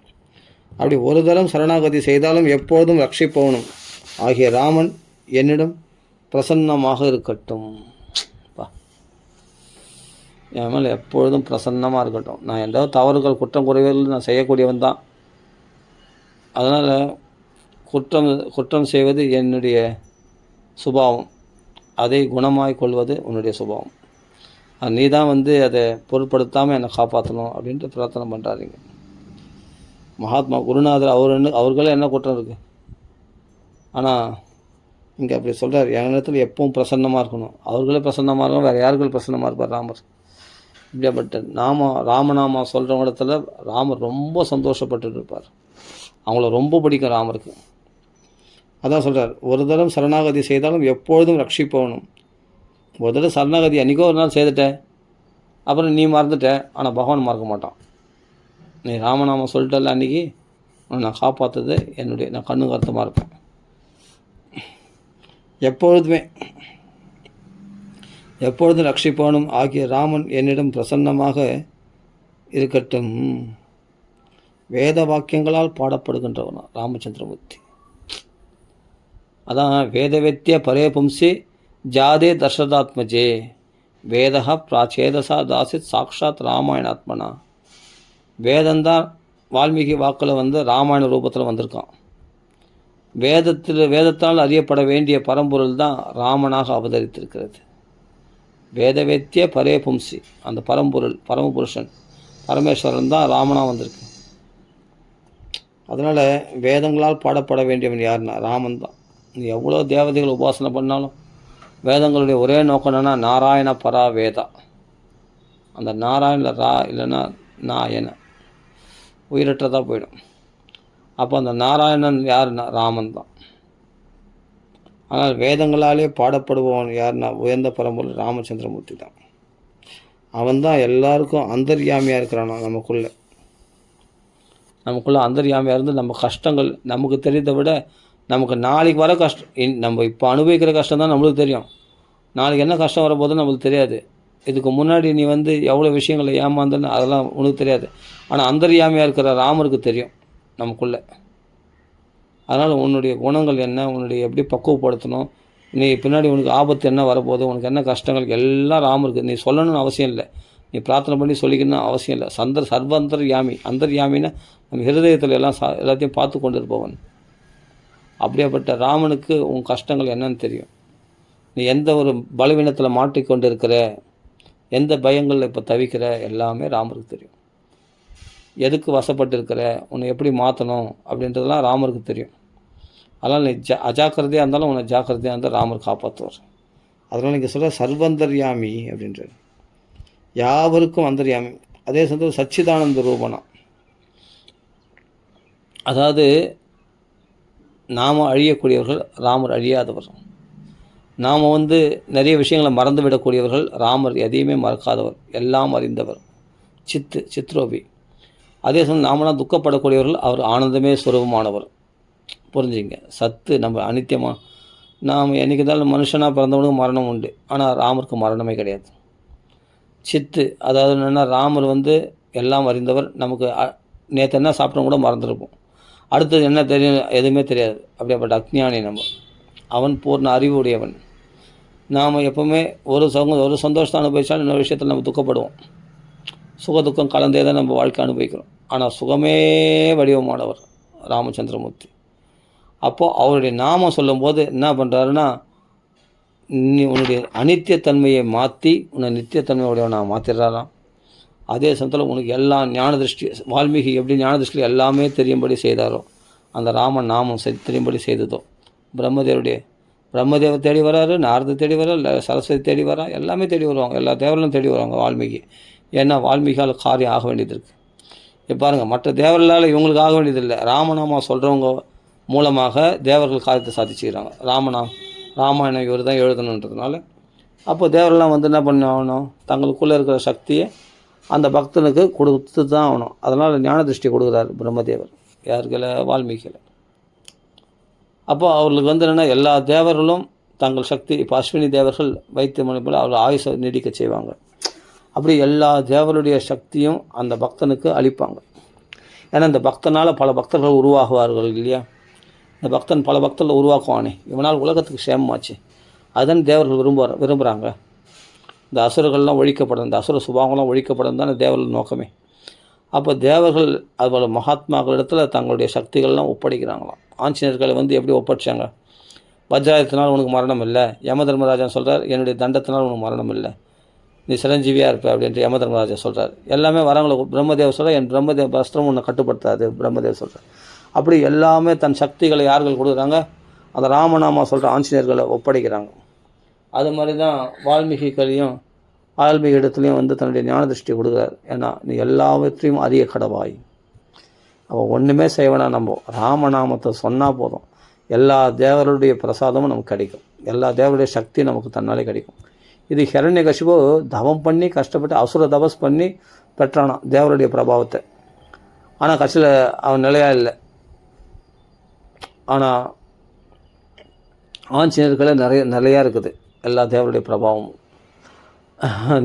அப்படி ஒரு தரம் சரணாகதி செய்தாலும் எப்பொழுதும் ரட்சிப்பவனும் ஆகிய ராமன் என்னிடம் பிரசன்னமாக இருக்கட்டும். என் மேலே எப்பொழுதும் பிரசன்னமாக இருக்கட்டும். நான் ஏதாவது தவறுகள் குற்றம் குறைவுகள் நான் செய்யக்கூடியவன் தான். அதனால் குற்றம் செய்வது என்னுடைய சுபாவம், அதை குணமாய் கொள்வது உன்னுடைய சுபாவம். நீ தான் அதை பொருட்படுத்தாமல் என்னை காப்பாற்றணும் அப்படின்ட்டு பிரார்த்தனை பண்ணுறாருங்க மகாத்மா குருநாதர். அவர்களே என்ன குற்றம் இருக்குது, ஆனால் இங்கே அப்படி சொல்கிறார், என் இடத்துல எப்பவும் பிரசன்னமாக இருக்கணும். அவர்களே பிரசன்னமாக இருக்கணும், வேறு யார்கள் பிரசன்னமாக இருப்பார் ராமர். இப்படியாப்பட்ட ராமநாமா சொல்கிற இடத்துல ராமர் ரொம்ப சந்தோஷப்பட்டு இருப்பார். அவங்கள ரொம்ப பிடிக்கும் ராமருக்கு. அதான் சொல்கிறார், ஒரு தரம் சரணாகதி செய்தாலும் எப்பொழுதும் ரட்சிப்பவனும். ஒரு தடவை சரணாகதி அன்றைக்கோ ஒரு நாள் செய்துட்டேன், அப்புறம் நீ மறந்துட்ட, ஆனால் பகவான் மறக்க மாட்டான். நீ ராமநாமம் சொல்லிட்டல அன்றைக்கி, நான் காப்பாற்றுறது நான் கண்ணு கருத்தமாக இருப்பேன். எப்பொழுதும் ரட்சிப்பவனும் ஆகிய ராமன் என்னிடம் பிரசன்னமாக இருக்கட்டும். வேத வாக்கியங்களால் பாடப்படுகின்றவனா ராமச்சந்திரமூர்த்தி. அதான் வேதவேத்திய பரே பும்சி ஜாதே தர்ஷதாத்மஜே வேதா பிராச்சேதசா தாசித் சாக்ஷாத் ராமாயணாத்மனா. வேதந்தான் வால்மீகி வாக்கில் வந்து ராமாயண ரூபத்தில் வந்திருக்கான். வேதத்தால் அறியப்பட வேண்டிய பரம்பொருள் தான் ராமனாக அவதரித்திருக்கிறது. வேதவேத்திய பரே பும்சி, அந்த பரம்பொருள் பரமபுருஷன் பரமேஸ்வரன் தான் ராமனாக வந்திருக்கு. அதனால் வேதங்களால் பாடப்பட வேண்டியவன் யாருன்னா ராமன் தான். நீ எவ்வளோ தேவதைகள் உபாசனை பண்ணாலும் வேதங்களுடைய ஒரே நோக்கம் என்னென்னா நாராயண பரா வேதா. அந்த நாராயண ரா இல்லைன்னா நாயன உயிரற்றதாக போயிடும். அப்போ அந்த நாராயணன் யாருன்னா ராமன் தான். ஆனால் வேதங்களாலே பாடப்படுபவன் யாருன்னா உயர்ந்த பரம்பொருள் ராமச்சந்திரமூர்த்தி தான். அவன் தான் எல்லாருக்கும் அந்தர்யாமியாக இருக்கிறானா. நமக்குள்ளே அந்தர்யாமியாக இருந்து நம்ம கஷ்டங்கள் நமக்கு தெரிந்ததை விட நமக்கு நாளைக்கு வர கஷ்டம், நம்ம இப்போ அனுபவிக்கிற கஷ்டம் தான் நம்மளுக்கு தெரியும். நாளைக்கு என்ன கஷ்டம் வரப்போதுன்னு நம்மளுக்கு தெரியாது. இதுக்கு முன்னாடி நீ வந்து எவ்வளோ விஷயங்களை ஏமாந்தன்னு அதெல்லாம் உனக்கு தெரியாது. ஆனால் அந்தர்யாமியாக இருக்கிற ராமருக்கு தெரியும் நமக்குள்ளே. அதனால் உன்னுடைய குணங்கள் என்ன, உன்னுடைய எப்படி பக்குவப்படுத்தணும், நீ பின்னாடி உனக்கு ஆபத்து என்ன வரப்போகுது, உனக்கு என்ன கஷ்டங்கள் எல்லாம் ராமருக்கு நீ சொல்லணும்னு அவசியம் இல்லை. நீ பிரார்த்தனை பண்ணி சொல்லிக்கணும்னு அவசியம் இல்லை. சர்வந்தர்யாமி, அந்தர்யாமின்னா நம்ம ஹிருதயத்தில் எல்லாத்தையும் பார்த்து கொண்டு இருப்பவன். அப்படியேப்பட்ட ராமனுக்கு உன் கஷ்டங்கள் என்னன்னு தெரியும். நீ எந்த ஒரு பலவீனத்தில் மாட்டிக்கொண்டு இருக்கிற, எந்த பயங்களில் இப்போ தவிக்கிற, எல்லாமே ராமருக்கு தெரியும். எதுக்கு வசப்பட்டு இருக்கிற, உன்னை எப்படி மாற்றணும் அப்படின்றதெல்லாம் ராமருக்கு தெரியும். அதனால் நீ அஜாக்கிரதையாக இருந்தாலும் உன்னை ஜாக்கிரதையாக இருந்தால் ராமர் காப்பாற்றுவார். அதனால் நீங்கள் சொல்கிற சர்வந்தர்யாமி அப்படின்றது யாவருக்கும் அந்தர்யாமி. அதே சமயத்தில் சச்சிதானந்த ரூபனா, அதாவது நாம் அழியக்கூடியவர்கள், ராமர் அழியாதவர். நாம் வந்து நிறைய விஷயங்களை மறந்து விடக்கூடியவர்கள், ராமர் எதையுமே மறக்காதவர், எல்லாம் அறிந்தவர், சித்ரோபி. அதே சமயம் நாமெல்லாம் துக்கப்படக்கூடியவர்கள், அவர் ஆனந்தமே சுரூபமானவர். புரிஞ்சுங்க. சத்து நம்ம அனித்தியமாக நாம் என்றைக்கு இருந்தாலும் மனுஷனாக பிறந்தவனுக்கு மரணம் உண்டு. ஆனால் ராமருக்கு மரணமே கிடையாது. சித்து, அதாவது என்னென்னா ராமர் வந்து எல்லாம் அறிந்தவர். நமக்கு நேற்று என்ன சாப்பிட்டோம் கூட மறந்துருப்போம், அடுத்தது என்ன தெரியும் எதுவுமே தெரியாது. அப்படியேப்பட்ட அக்ஞானி நம்ம. அவன் பூர்ண அறிவு உடையவன். நாம் எப்போவுமே ஒரு சந்தோஷத்தை அனுபவித்தாலும் இன்னொரு விஷயத்தில் நம்ம துக்கப்படுவோம். சுகதுக்கம் கலந்தே தான் நம்ம வாழ்க்கை அனுபவிக்கிறோம். ஆனால் சுகமே வடிவமானவர் ராமச்சந்திரமூர்த்தி. அப்போது அவருடைய நாமம் சொல்லும்போது என்ன பண்ணுறாருன்னா, நீ உன்னுடைய அனித்தியத்தன்மையை மாற்றி உன்னை நித்தியத்தன்மையுடையவனாக மாற்றிடுறாராம். அதே சமயத்தில் உனக்கு எல்லாம் ஞான திருஷ்டி, வால்மீகி எப்படி ஞான திருஷ்டியில் எல்லாமே தெரியும்படி செய்தாரோ, அந்த ராமன் நாமம் தெரியும்படி செய்ததோ, பிரம்மதேவர் தேடி வராரு, நாரத தேடி வர, சரஸ்வதி தேடி வரா, எல்லாமே தேடி வருவாங்க, எல்லா தேவர்களும் தேடி வருவாங்க வால்மீகி. ஏன்னா வால்மீகியால் காரியம் ஆக வேண்டியது இருக்குது. இப்போ பாருங்கள், மற்ற தேவர்களால் இவங்களுக்கு ஆக வேண்டியதில்லை, ராமநாமா சொல்கிறவங்க மூலமாக தேவர்கள் காரியத்தை சாதிச்சுக்கிறாங்க. ராமாயணம் இவர் தான் எழுதணுன்றதுனால. அப்போ தேவரெல்லாம் வந்து என்ன பண்ணணும், தங்களுக்குள்ளே இருக்கிற சக்தியை அந்த பக்தனுக்கு கொடுத்து தான் ஆகணும். அதனால் ஞான திருஷ்டி கொடுக்குறாரு பிரம்மதேவர். யாருக்கில்? வால்மீகியில். அப்போ அவர்களுக்கு வந்து என்னென்னா, எல்லா தேவர்களும் தங்கள் சக்தி, இப்போ அஸ்வினி தேவர்கள் வைத்தியமணி போல் அவர் ஆயுசை நீடிக்க செய்வாங்க. அப்படி எல்லா தேவருடைய சக்தியும் அந்த பக்தனுக்கு அளிப்பாங்க. ஏன்னா இந்த பக்தனால் பல பக்தர்கள் உருவாகுவார்கள் இல்லையா. இந்த பக்தன் பல பக்தர்கள் உருவாக்குவானே, இவனால் உலகத்துக்கு சேமமாச்சு. அதுதான் தேவர்கள் விரும்புகிறாங்க. இந்த அசுரர்கள்லாம் ஒழிக்கப்படும், இந்த அசுர சுபாவங்கள்லாம் ஒழிக்கப்படும் தானே தேவர்கள் நோக்கமே. அப்போ தேவர்கள் அதுபோல் மகாத்மாக்களிடத்தில் தங்களுடைய சக்திகள்லாம் ஒப்படைக்கிறாங்களாம். ஆஞ்சநேயர்களை வந்து எப்படி ஒப்படைச்சாங்க? வஜ்ராயத்தினால் உனக்கு மரணம் இல்லை, யம தர்மராஜன் சொல்கிறார், என்னுடைய தண்டத்தினால் உனக்கு மரணம் இல்லை, நீ சிரஞ்சீவியாக இருப்ப அப்படின்ட்டு யம தர்மராஜன் சொல்கிறார். எல்லாமே வரவங்களை பிரம்மதேவ சொல்கிறார், என் பிரம்மதேவ அஸ்திரம் உன்னை கட்டுப்படுத்தாது பிரம்மதேவ சொல்கிறார். அப்படி எல்லாமே தன் சக்திகளை யார்கள் கொடுக்குறாங்க? அந்த ராமநாமா சொல்கிற ஆஞ்சநேயர்களை ஒப்படைக்கிறாங்க. அது மாதிரி தான் வால்மீகி இடத்துலையும் வந்து தன்னுடைய ஞான திருஷ்டி கொடுக்குறாரு. ஏன்னா நீ எல்லாவற்றையும் அறிய கடவாய். அவள் ஒன்றுமே செய்வனா, நம்ம ராமநாமத்தை சொன்னால் போதும், எல்லா தேவருடைய பிரசாதமும் நமக்கு கிடைக்கும், எல்லா தேவருடைய சக்தியும் நமக்கு தன்னாலே கிடைக்கும். இது ஹிரண்யகசிபு தவம் பண்ணி கஷ்டப்பட்டு அசுர தபஸ் பண்ணி பெற்றானான் தேவருடைய பிரபாவத்தை. ஆனால் கட்சியில் அவன் நிலையாக இல்லை. ஆனால் ஆஞ்சநேயர்களை நிலையாக இருக்குது எல்லா தேவருடைய பிரபாவமும்.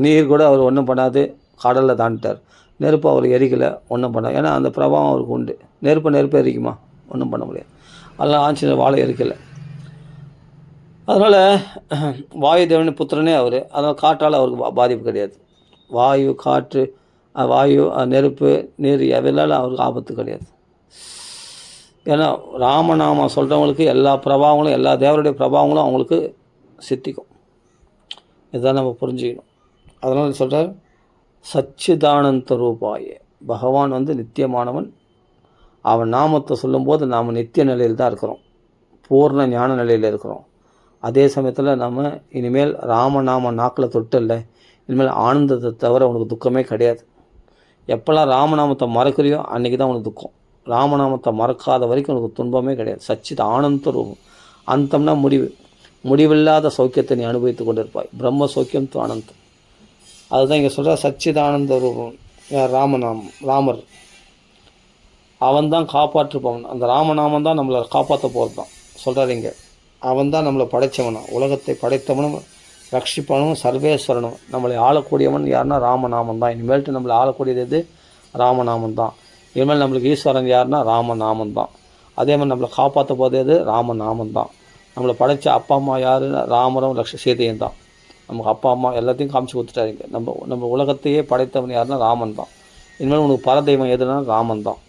நீர் கூட அவர் ஒன்றும் பண்ணாது, கடலில் தாண்டிட்டார். நெருப்பு அவர் எரிக்கலை, ஒன்றும் பண்ண. ஏன்னா அந்த பிரபாவம் அவருக்கு உண்டு. நெருப்பு எரிக்குமா? ஒன்றும் பண்ண முடியாது. அதெல்லாம் ஆஞ்சநேயர் வாழை எரிக்கலை. அதனால் வாயு தேவன் புத்திரனே அவர். அதனால் காற்றால் அவருக்கு பாதிப்பு கிடையாது. வாயு, காற்று, வாயு, நெருப்பு, நீர் எதனால அவருக்கு ஆபத்து கிடையாது. ஏன்னா ராமநாமம் சொல்கிறவங்களுக்கு எல்லா பிரபாவங்களும், எல்லா தேவருடைய பிரபாவங்களும் அவங்களுக்கு சித்திக்கும். இதுதான் நம்ம புரிஞ்சுக்கணும். அதனால் சொல்கிறார் சச்சிதானந்த ரூபாயே. பகவான் வந்து நித்தியமானவன். அவன் நாமத்தை சொல்லும்போது நாம் நித்திய நிலையில் தான் இருக்கிறோம், பூர்ண ஞான நிலையில் இருக்கிறோம். அதே சமயத்தில் நம்ம இனிமேல் ராமநாம நாக்கில் தொட்டில்ல, இனிமேல் ஆனந்தத்தை தவிர உனக்கு துக்கமே கிடையாது. எப்போல்லாம் ராமநாமத்தை மறக்கிறியோ அன்றைக்கி தான் உனக்கு துக்கம். ராமநாமத்தை மறக்காத வரைக்கும் உனக்கு துன்பமே கிடையாது. சச்சித் ஆனந்த ரூபம். அந்தம்னா முடிவில்லாத சௌக்கியத்தை நீ அனுபவித்து கொண்டு இருப்பாய். பிரம்ம சௌக்கியம் து ஆனந்தம். அதுதான் இங்கே சொல்கிற சச்சிதானந்த ரூபம். ராமநாமம், ராமர் அவன்தான் காப்பாற்றுப்பவன். அந்த ராமநாமம் தான் நம்மளை காப்பாற்ற போகிறது தான் சொல்கிறார் இங்கே. அவன் தான் நம்மளை படைத்தவனும், உலகத்தை படைத்தவனும், ரட்சிப்பவனும், சர்வேஸ்வரனும். நம்மளை ஆளக்கூடியவன் யாருன்னா ராமநாமம் தான். இனிமேல்ட்டு நம்மளை ஆளக்கூடியது எது? ராமநாமம் தான். இனிமேல் நம்மளுக்கு ஈஸ்வரன் யாருன்னா ராமநாமம் தான். அதே மாதிரி நம்மளை காப்பாற்ற போது எது? ராமநாமம் தான். நம்மளை படைத்த அப்பா அம்மா யாருன்னா ராமரும் சீதையும் தான். நமக்கு அப்பா அம்மா எல்லாத்தையும் காமிச்சு கொடுத்துட்டாருங்க. நம்ம உலகத்தையே படைத்தவன் யாருன்னா ராமன் தான். இனிமேல் உனக்கு பரதெய்வம் எதுனா ராமன் தான்.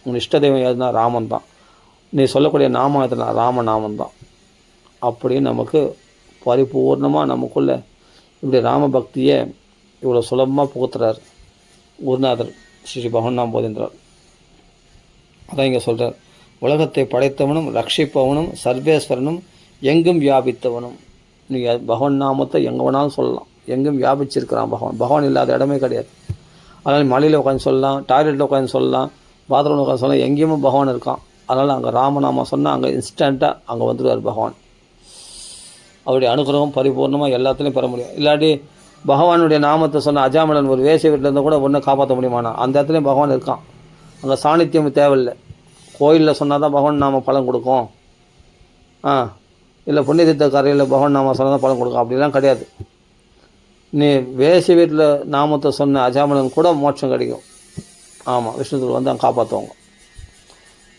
உன் இஷ்ட தெய்வம் எதுனா ராமன் தான். நீ சொல்லக்கூடிய நாமம் எதுனா ராமநாமம் தான். அப்படின்னு நமக்கு பரிபூர்ணமாக நமக்குள்ளே இப்படி ராம பக்தியை இவ்வளோ சுலபமாக புகுத்துறார் குருநாதர் ஸ்ரீ பகவன் போதின்றார். அதான் இங்கே சொல்கிறார், உலகத்தை படைத்தவனும், ரட்சிப்பவனும், சர்வேஸ்வரனும், எங்கும் வியாபித்தவனும். நீ பகவான் நாமத்தை எங்கே வேணாலும் சொல்லலாம். எங்கும் வியாபிச்சிருக்கிறான் பகவான். பகவான் இல்லாத இடமே கிடையாது. அதனால் மலையில் உட்காந்து சொல்லலாம், டாய்லெட்டில் உட்காந்து சொல்லலாம், பாத்ரூமில் உட்காந்து சொல்லலாம், எங்கேயுமே பகவான் இருக்கான். அதனால் அங்கே ராமநாமம் சொன்னால் அங்கே இன்ஸ்டண்ட்டாக அங்கே வந்துடுவார் பகவான். அவருடைய அனுகிரகம் பரிபூர்ணமாக எல்லாத்துலேயும் பெற முடியும். இல்லாட்டி பகவானுடைய நாமத்தை சொன்ன அஜாமலன் ஒரு வேசிய வீட்டில் இருந்தால் கூட ஒன்றும் காப்பாற்ற முடியுமானா? அந்த இடத்துலையும் பகவான் இருக்கான். அங்கே சாநித்தியம் தேவையில்லை. கோயிலில் சொன்னால் தான் பகவான் நாம பலன் கொடுக்கும். இல்லை புண்ணிய தீர்த்த கரையில் பகவான் நாம சொன்னால் தான் பலன் கொடுக்கும். அப்படிலாம் கிடையாது. நீ வேசி வீட்டில் நாமத்தை சொன்ன அஜாமலன் கூட மோட்சம் கிடைக்கும். ஆமாம், விஷ்ணுதூர் வந்து அங்கே காப்பாற்றுவாங்க.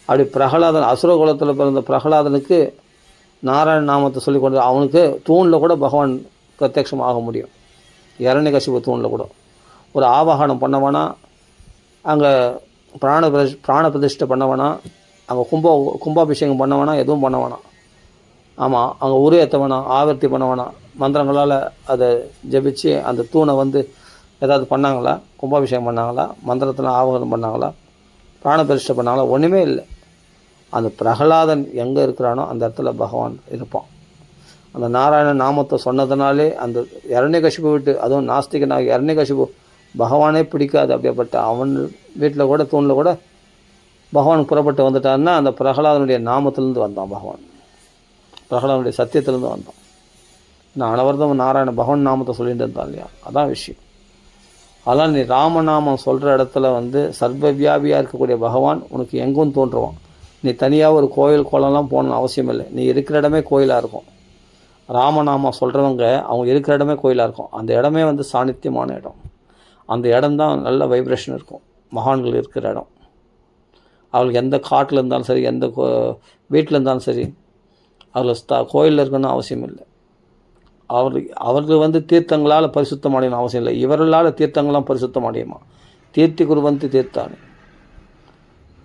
அப்படி பிரகலாதன், அசுர குலத்தில் பிறந்த பிரகலாதனுக்கு நாராயண நாமத்தை சொல்லி கொண்டு அவனுக்கு தூணில் கூட பகவான் பிரத்யட்சம் ஆக முடியும். இரண்யகசிபு தூணில் கூட ஒரு ஆவாகனம் பண்ணவனா, அங்கே பிராண பிரதிஷ்டை பண்ணவனா, அங்கே கும்பாபிஷேகம் பண்ணவனா, எதுவும் பண்ணவனா. ஆமாம், அங்கே உரு ஏற்றவனா, ஆவர்த்தி பண்ணவனா, மந்திரங்களால் அதை ஜபிச்சு அந்த தூணை வந்து ஏதாவது பண்ணாங்களா? கும்பாபிஷேகம் பண்ணாங்களா? மந்திரத்தில் ஆவாகனம் பண்ணாங்களா? பிராண பிரதிஷ்டை பண்ணாங்களா? ஒன்றுமே இல்லை. அந்த பிரகலாதன் எங்கே இருக்கிறானோ அந்த இடத்துல பகவான் இருப்பான். அந்த நாராயண நாமத்தை சொன்னதுனாலே அந்த இரண்யகசிபு விட்டு, அதுவும் நாஸ்திகனாக இரண்யகசிபு பகவானே பிடிக்காது. அப்படியேப்பட்ட அவன் வீட்டில் கூட தூணில் கூட பகவான் புறப்பட்டு வந்துட்டான்னா அந்த பிரகலாதனுடைய நாமத்திலேருந்து வந்தான் பகவான். பிரகலாதனுடைய சத்தியத்திலேருந்து வந்தான். நான் அனவர்தம் நாராயண பகவான் நாமத்தை சொல்லிட்டு இருந்தான் இல்லையா? அதான் விஷயம். அதனால் நீ ராமநாமம் சொல்கிற இடத்துல வந்து சர்வவியாபியாக இருக்கக்கூடிய பகவான் உனக்கு எங்கும் தோன்றுவான். நீ தனியாக ஒரு கோயில் கோலம்லாம் போகணுன்னு அவசியம் இல்லை. நீ இருக்கிற இடமே கோயிலாக இருக்கும். ராமநாமம் சொல்கிறவங்க அவங்க இருக்கிற இடமே கோயிலாக இருக்கும். அந்த இடமே வந்து சாநித்தியமான இடம். அந்த இடம்தான் நல்ல வைப்ரேஷன் இருக்கும். மகான்கள் இருக்கிற இடம். அவங்களுக்கு எந்த காட்டில் இருந்தாலும் சரி, எந்த வீட்டில் இருந்தாலும் சரி, அவர்கள் கோயிலில் இருக்கணும்னு அவசியம் இல்லை. அவர்கள் வந்து தீர்த்தங்களால் பரிசுத்தம் அடையணும் அவசியம் இல்லை. இவர்களால் தீர்த்தங்களாம் பரிசுத்தம் அடையுமா? தீர்த்தி குருவந்தி தீர்த்தானே.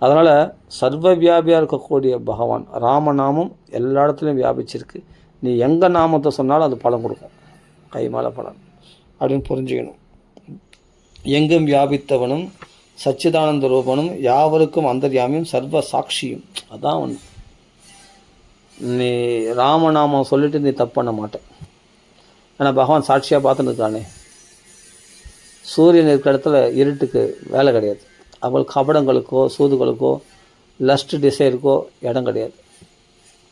அதனால் சர்வ வியாபியாக இருக்கக்கூடிய பகவான் ராமநாமம் எல்லா இடத்துலையும் வியாபிச்சிருக்கு. நீ எங்கே நாமத்தை சொன்னாலும் அது பலன் கொடுக்கும். கை மேலே பலன் அப்படின்னு புரிஞ்சுக்கணும். எங்கும் வியாபித்தவனும், சச்சிதானந்த ரூபனும், யாவருக்கும் அந்தர்யாமியும், சர்வ சாட்சியும். அதான் ஒன்று. நீ ராமநாமம் சொல்லிட்டு நீ தப்பு பண்ண மாட்டேன். ஏன்னா பகவான் சாட்சியாக பார்த்துன்னு இருக்கானே. சூரியன் இருக்கிற இடத்துல இருட்டுக்கு வேலை கிடையாது. அவள் கபடங்களுக்கோ சூதுகளுக்கோ லஸ்ட் டிசைருக்கோ இடம் கிடையாது.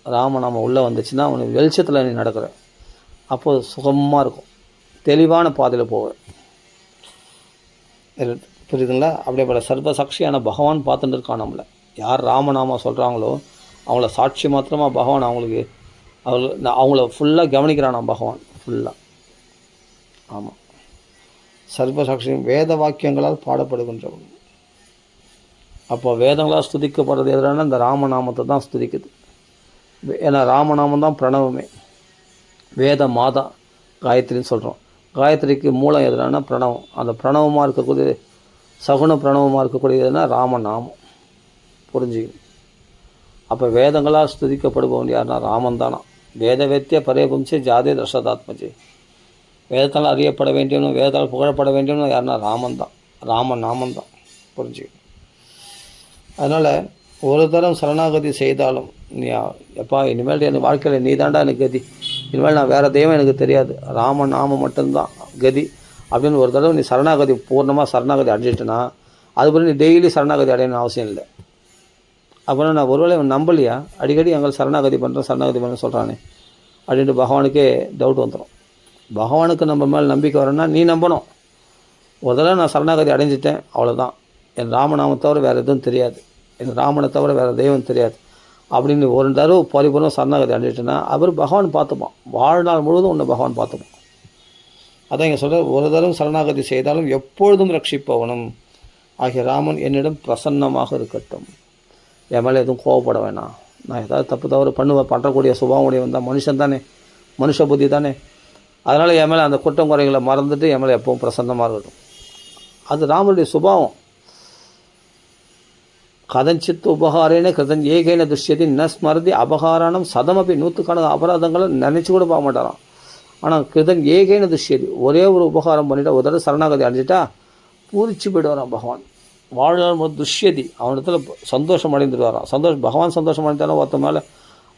ராமநாமம் உள்ளே வந்துச்சுன்னா உனக்கு வெளிச்சத்தில் நீ நடக்கிற, அப்போது சுகமாக இருக்கும். தெளிவான பாதையில் போவ. புரியுதுங்களா? அப்படியே சர்வ சாட்சியான பகவான் பார்த்துட்டு இருக்கான் நம்மளை. யார் ராமநாமம் சொல்கிறாங்களோ அவங்கள சாட்சி மாத்திரமாக பகவான் அவங்கள ஃபுல்லாக கவனிக்கிறானா பகவான் ஃபுல்லாக. ஆமாம், சர்வசாட்சியும் வேத வாக்கியங்களால் பாடப்படுகின்றவன். அப்போ வேதங்களால் ஸ்துதிக்கப்படுறது எதுனா இந்த ராமநாமத்தை தான் ஸ்துதிக்குது. ஏன்னா ராமநாமம் தான் பிரணவமே. வேத மாதா காயத்ரின்னு சொல்கிறோம். காயத்ரிக்கு மூலம் எதுனா பிரணவம். அந்த பிரணவமாக இருக்கக்கூடிய சகுன பிரணவமாக இருக்கக்கூடியதுன்னா ராமநாமம். புரிஞ்சுக்கணும். அப்போ வேதங்களால் ஸ்துதிக்கப்படுபவன் யாருன்னா ராமன் தானா. வேத வேத்திய பரேபும்சே ஜாதே தர்ஷதாத்மஜே. வேதத்தால் அறியப்பட வேண்டியவனும் வேதத்தால் புகழப்பட வேண்டியவனும் யாருன்னா ராமன் தான். ராமநாமம் தான். புரிஞ்சுக்கணும். அதனால் ஒரு தரம் சரணாகதி செய்தாலும் நீ எப்பா இனிமேல் என் வாழ்க்கையில் நீ தாண்டா எனக்கு கதி, இனிமேல் நான் வேறு தெய்வம் எனக்கு தெரியாது, ராமநாமம் மட்டும்தான் கதி அப்படின்னு ஒரு தடவை நீ சரணாகதி பூர்ணமாக சரணாகதி அடைஞ்சிட்டேன்னா அதுபோல் நீ டெய்லி சரணாகதி அடையணும்னு அவசியம் இல்லை. அப்புறம் நான் ஒருவேளை நம்பலையா, அடிக்கடி எங்களை சரணாகதி பண்ணுறேன்னு சொல்கிறானே அப்படின்ட்டு பகவானுக்கே டவுட் வந்துடும். பகவானுக்கு நம்ம மேலே நம்பிக்கை வரணும்னா நீ நம்பணும். ஒரு தடவை நான் சரணாகதி அடைஞ்சிட்டேன் அவ்வளோதான், என் ராமநாமத்தை தவிர வேறு எதுவும் தெரியாது, என் ராமனை தவிர வேறு தெய்வம் தெரியாது அப்படின்னு ஒரு தடவை பரிபூர்ணம் சரணாகதி அடைஞ்சிட்டேன்னா அவர் பகவான் பார்த்துப்பான். வாழ்நாள் முழுவதும் உன்னை பகவான் பார்த்துப்பான். அதான் இங்கே சொல்கிற, ஒரு தடவை சரணாகதி செய்தாலும் எப்பொழுதும் ரட்சிப்பவனும் ஆகிய ராமன் என்னிடம் பிரசன்னமாக இருக்கட்டும். என் மேலே எதுவும் கோவப்பட வேணாம். நான் ஏதாவது தப்பு தவறு பண்ணுறக்கூடிய சுபாவம் உடையவன் தான், மனுஷன் தானே, மனுஷ புத்தி தானே. அதனால் என் மேலே அந்த குற்றம் குறைகளை மறந்துட்டு என் மேலே எப்பவும் பிரசன்னமாக இருக்கட்டும். அது ராமனுடைய சுபாவம். கதஞ்சித்து உபகாரேன கிருதன் ஏகேன துஷ்யதி ந ஸ்மரதி அபகாரானம் சதமப்பி. நூற்றுக்கான அபராதங்களை நினச்சி கூட பார்க்க மாட்டாராம். ஆனால் கிருதன் ஏகேன துஷ்யதி, ஒரே ஒரு உபகாரம் பண்ணிவிட்டா ஒரு தடவை சரணாகதி அடைஞ்சிட்டா பூரிச்சு போயிடுவாராம் பகவான். வாழ்நாள் துஷ்யதி, அவனிடத்துல சந்தோஷம் அடைந்துடுவாராம். பகவான் சந்தோஷம் அடைந்தாலும் ஒருத்த மேலே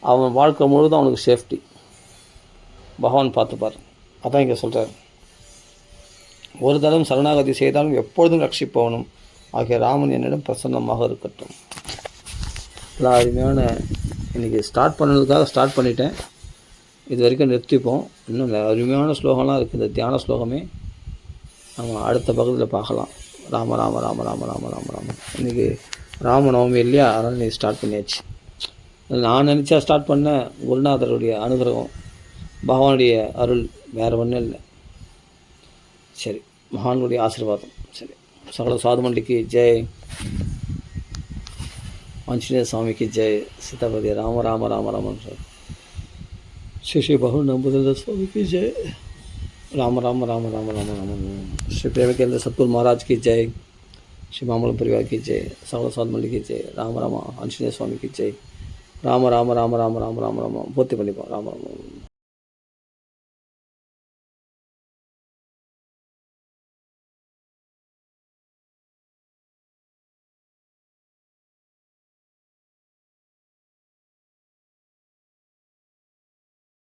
அவன் வாழ்க்கை முழுவதும் அவனுக்கு சேஃப்டி. பகவான் பார்த்துப்பார். அதான் இங்கே சொல்கிறார், ஒரு தடவை சரணாகதி செய்தாலும் எப்பொழுதும் ரட்சிப்பவனும் ஆகிய ராமன் என்னிடம் பிரசன்னமாக இருக்கட்டும். எல்லாம் அருமையான இன்றைக்கி ஸ்டார்ட் பண்ணதுக்காக ஸ்டார்ட் பண்ணிட்டேன். இது வரைக்கும் நிறுத்திப்போம். இன்னும் அருமையான ஸ்லோகம்லாம் இருக்குது. இந்த தியான ஸ்லோகமே நம்ம அடுத்த பக்கத்தில் பார்க்கலாம். ராம ராம ராம ராம ராம ராம ராம. இன்றைக்கி ராமநவமி இல்லையா, அதனால் நீ ஸ்டார்ட் பண்ணியாச்சு. நான் நினச்சா ஸ்டார்ட் பண்ணேன். குருநாதருடைய அனுகிரகம், பகவானுடைய அருள், வேறு ஒன்றும் இல்லை. சரி, மகானுடைய ஆசீர்வாதம். சரி, சகல சாதுமண்டிக்கு ஜெய், ஆஞ்சநேய சுவாமிக்கு ஜெய், சீதாபதி ராம ராம ராம ராமன் சார், ஸ்ரீ ஸ்ரீ பகவன் நம்புதல் சுவாமிக்கு ஜெய், राम राम राम राम राम राम राम। श्री प्रेमकेंद्र सतगुरु महाराज की जय, श्री मामूल परिवार की जय, सगल साधमंडली की जय, राम राम आंजनेय स्वामी की जय, राम राम राम राम राम राम राम, பூர்த்தி பண்ணிப்போம். ராம ராம.